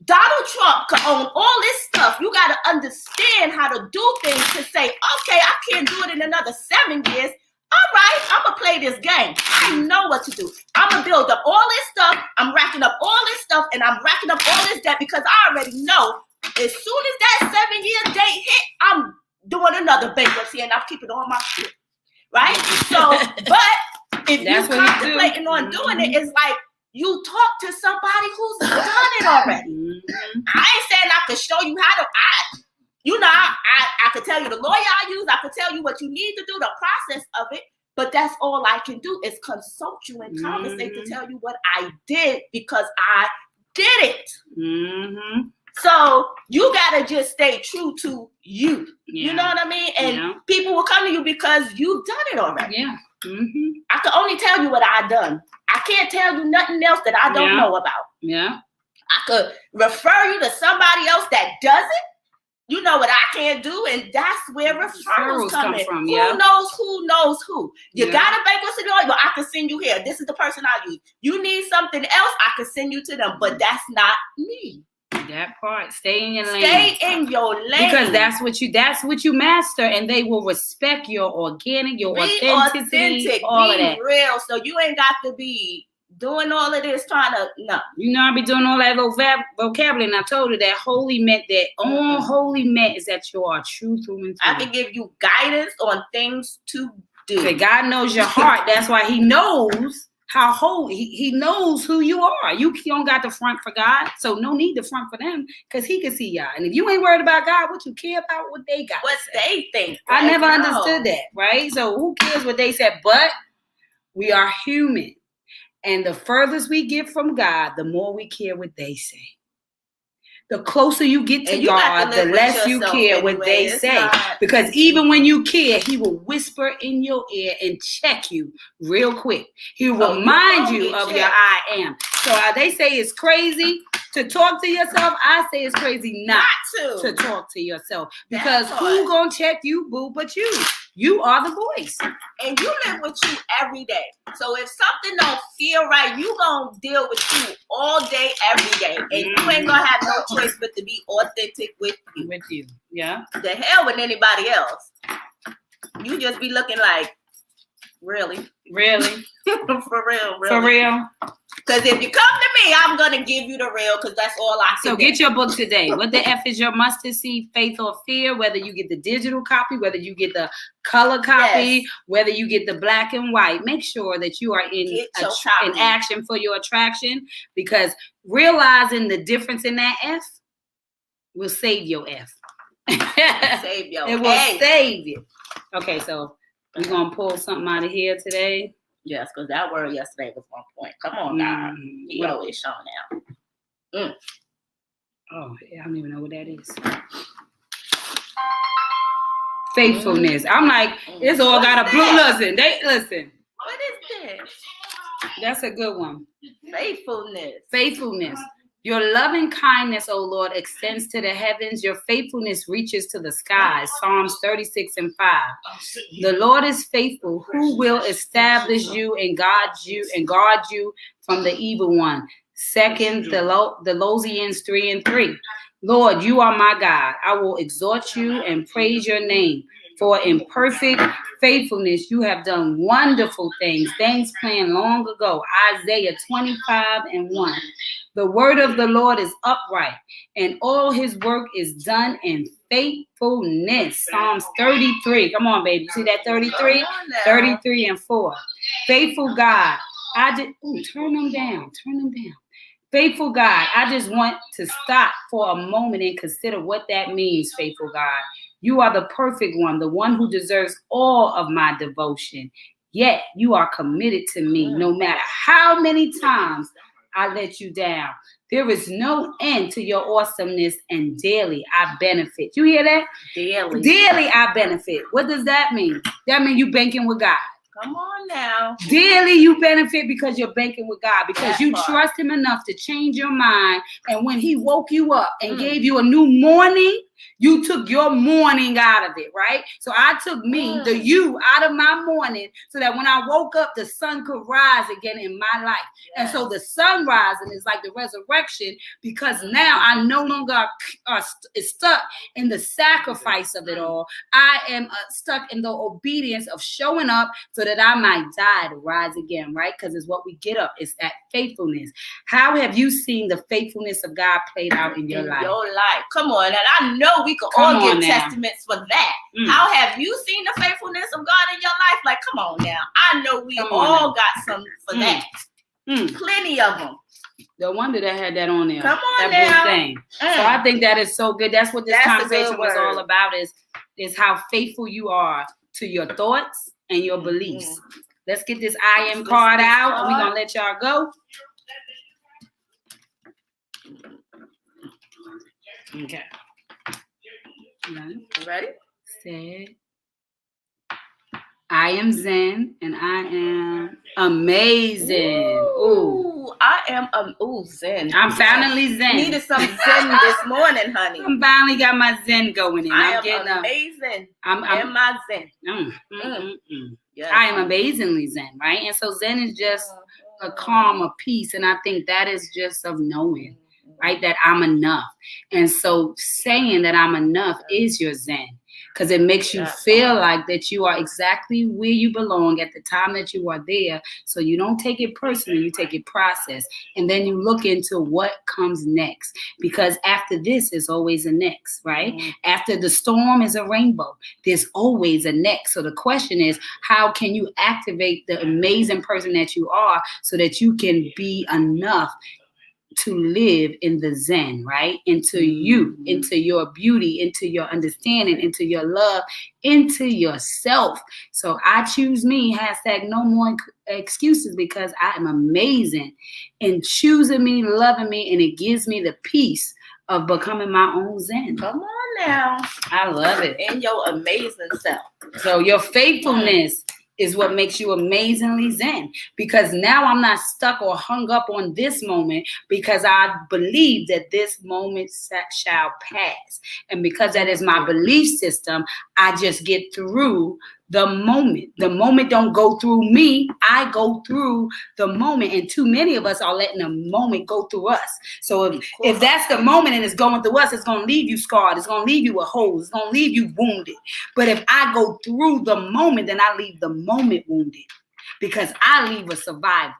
S3: Donald Trump could own all this stuff, you got to understand how to do things to say, okay, I can't do it in another 7 years. All right, I'm going to play this game. I know what to do. I'm going to build up all this stuff. I'm racking up all this stuff, and I'm racking up all this debt because I already know as soon as that 7-year date hit, I'm doing another bankruptcy, and I'm keeping all my shit. Right? So, but if you're contemplating on doing it, it's like, you talk to somebody who's done it already. I ain't saying I could show you how to. I could tell you the lawyer I use. I could tell you what you need to do, the process of it. But that's all I can do is consult you and conversate to tell you what I did because I did it. So you gotta just stay true to you. You know what I mean? And people will come to you because you've done it already. I can only tell you what I've done. I can't tell you nothing else that I don't know about. I could refer you to somebody else that does it. You know what I can't do, and that's where referrals come from. Who knows who? You got a bankruptcy lawyer, but I can send you here. This is the person I use. You need something else, I can send you to them, but that's not me.
S1: That part. Stay in your lane.
S3: Stay in your lane.
S1: Because that's what you master, and they will respect your organic, your authenticity, all of that.
S3: Real. So you ain't got to be doing all of this trying to
S1: You know, I be doing all that vocabulary, and I told her that holy meant that all holy meant is that you are true through and through.
S3: I can give you guidance on things to do.
S1: So God knows your heart. That's why He knows how holy. He knows who you are. You don't got the front for God, so no need to front for them because He can see y'all. And if you ain't worried about God, what you care about what they got?
S3: What they think?
S1: I never understood that, right? So who cares what they said? But we are human. And the furthest we get from God, the more we care what they say. The closer you get to God, the less you care what they say. Because even when you care, He will whisper in your ear and check you real quick. He will remind you of your I am. So they say it's crazy to talk to yourself. I say it's crazy not to talk to yourself. Because who gonna check you, boo, but you? You are the voice.
S3: And you live with you every day. So if something don't feel right, you gonna deal with you all day, every day. And you ain't gonna have no choice but to be authentic with you.
S1: Yeah.
S3: The hell with anybody else. You just be looking like, really?
S1: Really?
S3: For real, really.
S1: For real.
S3: Because if you come to me, I'm going to give you the real because that's all I can do.
S1: Get your book today. What the F is your mustard seed, faith or fear? Whether you get the digital copy, whether you get the color copy, whether you get the black and white. Make sure that you are in action for your attraction because realizing the difference in that F will save your F.
S3: Save your
S1: It will save you. Okay, so we're going to pull something out of here today.
S3: Yes, because that word yesterday was on point. Come on, God. He always showing out.
S1: Oh, I don't even know what that is. Faithfulness. I'm like, it's all got a blue listen. Listen.
S3: What is this?
S1: That's a good one.
S3: Faithfulness.
S1: Your loving kindness, O Lord, extends to the heavens. Your faithfulness reaches to the skies. Psalms 36:5. The Lord is faithful, who will establish you and guard you from the evil one. 2 Thessalonians 3:3. Lord, you are my God. I will exhort you and praise your name. For in perfect faithfulness, you have done wonderful things planned long ago. Isaiah 25:1. The word of the Lord is upright, and all his work is done in faithfulness. Psalms 33. Come on, baby. See that 33? 33:4. Faithful God, Turn them down. Faithful God, I just want to stop for a moment and consider what that means, faithful God. You are the perfect one, the one who deserves all of my devotion. Yet you are committed to me no matter how many times I let you down. There is no end to your awesomeness, and daily I benefit. You hear that? Daily I benefit. What does that mean? That means you banking with God.
S3: Come on now.
S1: Daily you benefit because you're banking with God, because you trust him enough to change your mind. And when he woke you up and gave you a new morning, you took your morning out of it, right? So I took the you out of my morning so that when I woke up, the sun could rise again in my life. Yes. And so the sun rising is like the resurrection, because now I no longer is stuck in the sacrifice of it all. I am stuck in the obedience of showing up so that I might die to rise again, right? Because it's what we get up. It's that faithfulness. How have you seen the faithfulness of God played out in your life?
S3: Come on. And I know we could all give testaments for that. How have you seen the faithfulness of God in your life? Like, come on now. I know we all got some for that. Plenty of them.
S1: No wonder they had that on there.
S3: Come on
S1: that
S3: now.
S1: Thing. So I think that is so good. That's what this conversation was all about, is how faithful you are to your thoughts and your beliefs. Let's get this I am card out, and we're going to let y'all go. Okay.
S3: Ready?
S1: Said, I am Zen, and I am amazing.
S3: Ooh, I am Zen.
S1: I'm finally Zen.
S3: Needed some Zen this morning, honey.
S1: I'm finally got my Zen going in.
S3: I'm getting amazing. I'm my Zen.
S1: Yes. I am amazingly Zen, right? And so Zen is just a calm, a peace, and I think that is just of knowing, right, that I'm enough. And so saying that I'm enough is your Zen, because it makes you feel like that you are exactly where you belong at the time that you are there. So you don't take it personally, you take it process. And then you look into what comes next, because after this is always a next, right? After the storm is a rainbow. There's always a next. So the question is, how can you activate the amazing person that you are so that you can be enough to live in the Zen, right? Into you, into your beauty, into your understanding, into your love, into yourself. So I choose me, # no more excuses, because I am amazing in choosing me, loving me, and it gives me the peace of becoming my own Zen.
S3: Come on now.
S1: I love it.
S3: In your amazing self.
S1: So your faithfulness is what makes you amazingly Zen, because now I'm not stuck or hung up on this moment, because I believe that this moment shall pass. And because that is my belief system, I just get through the moment. The moment don't go through me. I go through the moment. And too many of us are letting the moment go through us. So if that's the moment and it's going through us, it's going to leave you scarred. It's going to leave you with holes. It's going to leave you wounded. But if I go through the moment, then I leave the moment wounded, because I leave a survivor.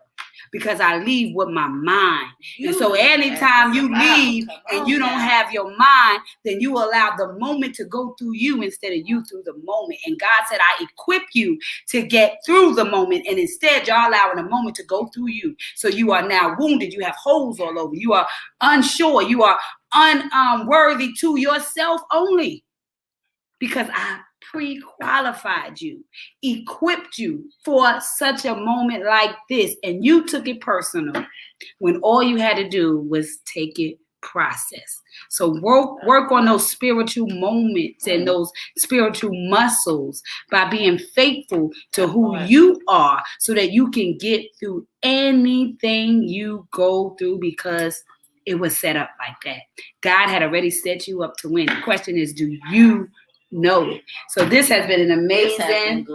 S1: Because I leave with my mind. And so anytime you leave and you don't have your mind, then you allow the moment to go through you instead of you through the moment. And God said, I equip you to get through the moment. And instead, you're allowing the moment to go through you. So you are now wounded. You have holes all over. You are unsure. You are unworthy to yourself only. Because I pre-qualified you, equipped you for such a moment like this, and you took it personal when all you had to do was take it process. So work on those spiritual moments and those spiritual muscles by being faithful to who you are, so that you can get through anything you go through, because it was set up like that. God had already set you up to win. The question is, do you know it? So this has been an amazing. We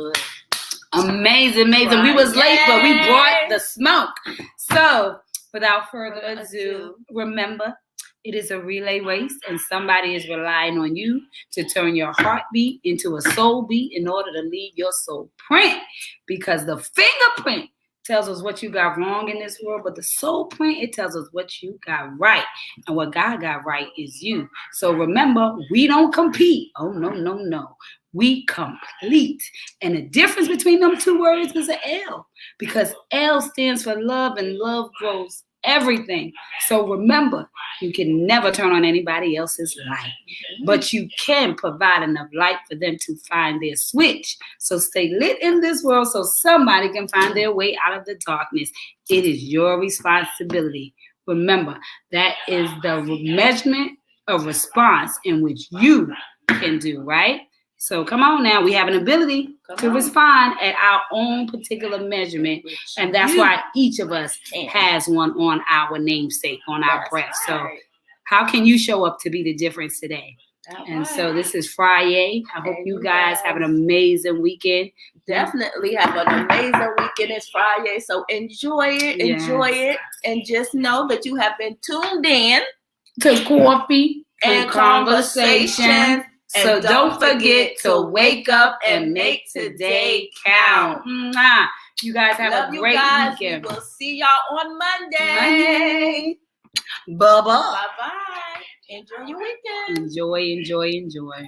S1: was late, but we brought the smoke. So without further ado, remember, it is a relay race, and somebody is relying on you to turn your heartbeat into a soul beat in order to leave your soul print, because the fingerprint tells us what you got wrong in this world, but the soul print, it tells us what you got right. And what God got right is you. So remember, we don't compete. Oh, no. We complete. And the difference between them two words is an L, because L stands for love, and love grows everything. So remember, you can never turn on anybody else's light, but you can provide enough light for them to find their switch. So stay lit in this world so somebody can find their way out of the darkness. It is your responsibility. Remember, that is the measurement of response in which you can do, right? So come on now, we have an ability to respond at our own particular measurement, and that's why each of us has one on our namesake, on our breath. So how can you show up to be the difference today? And so this is Friyay. I hope you guys have an amazing weekend.
S3: Definitely have an amazing weekend. It's Friday, so enjoy it, and just know that you have been tuned in
S1: to Coffee and Conversation. So don't forget to wake up and make today count. You guys have a great weekend.
S3: We'll see y'all on Monday.
S1: Bye-bye.
S3: Bye-bye. Enjoy your weekend.
S1: Enjoy.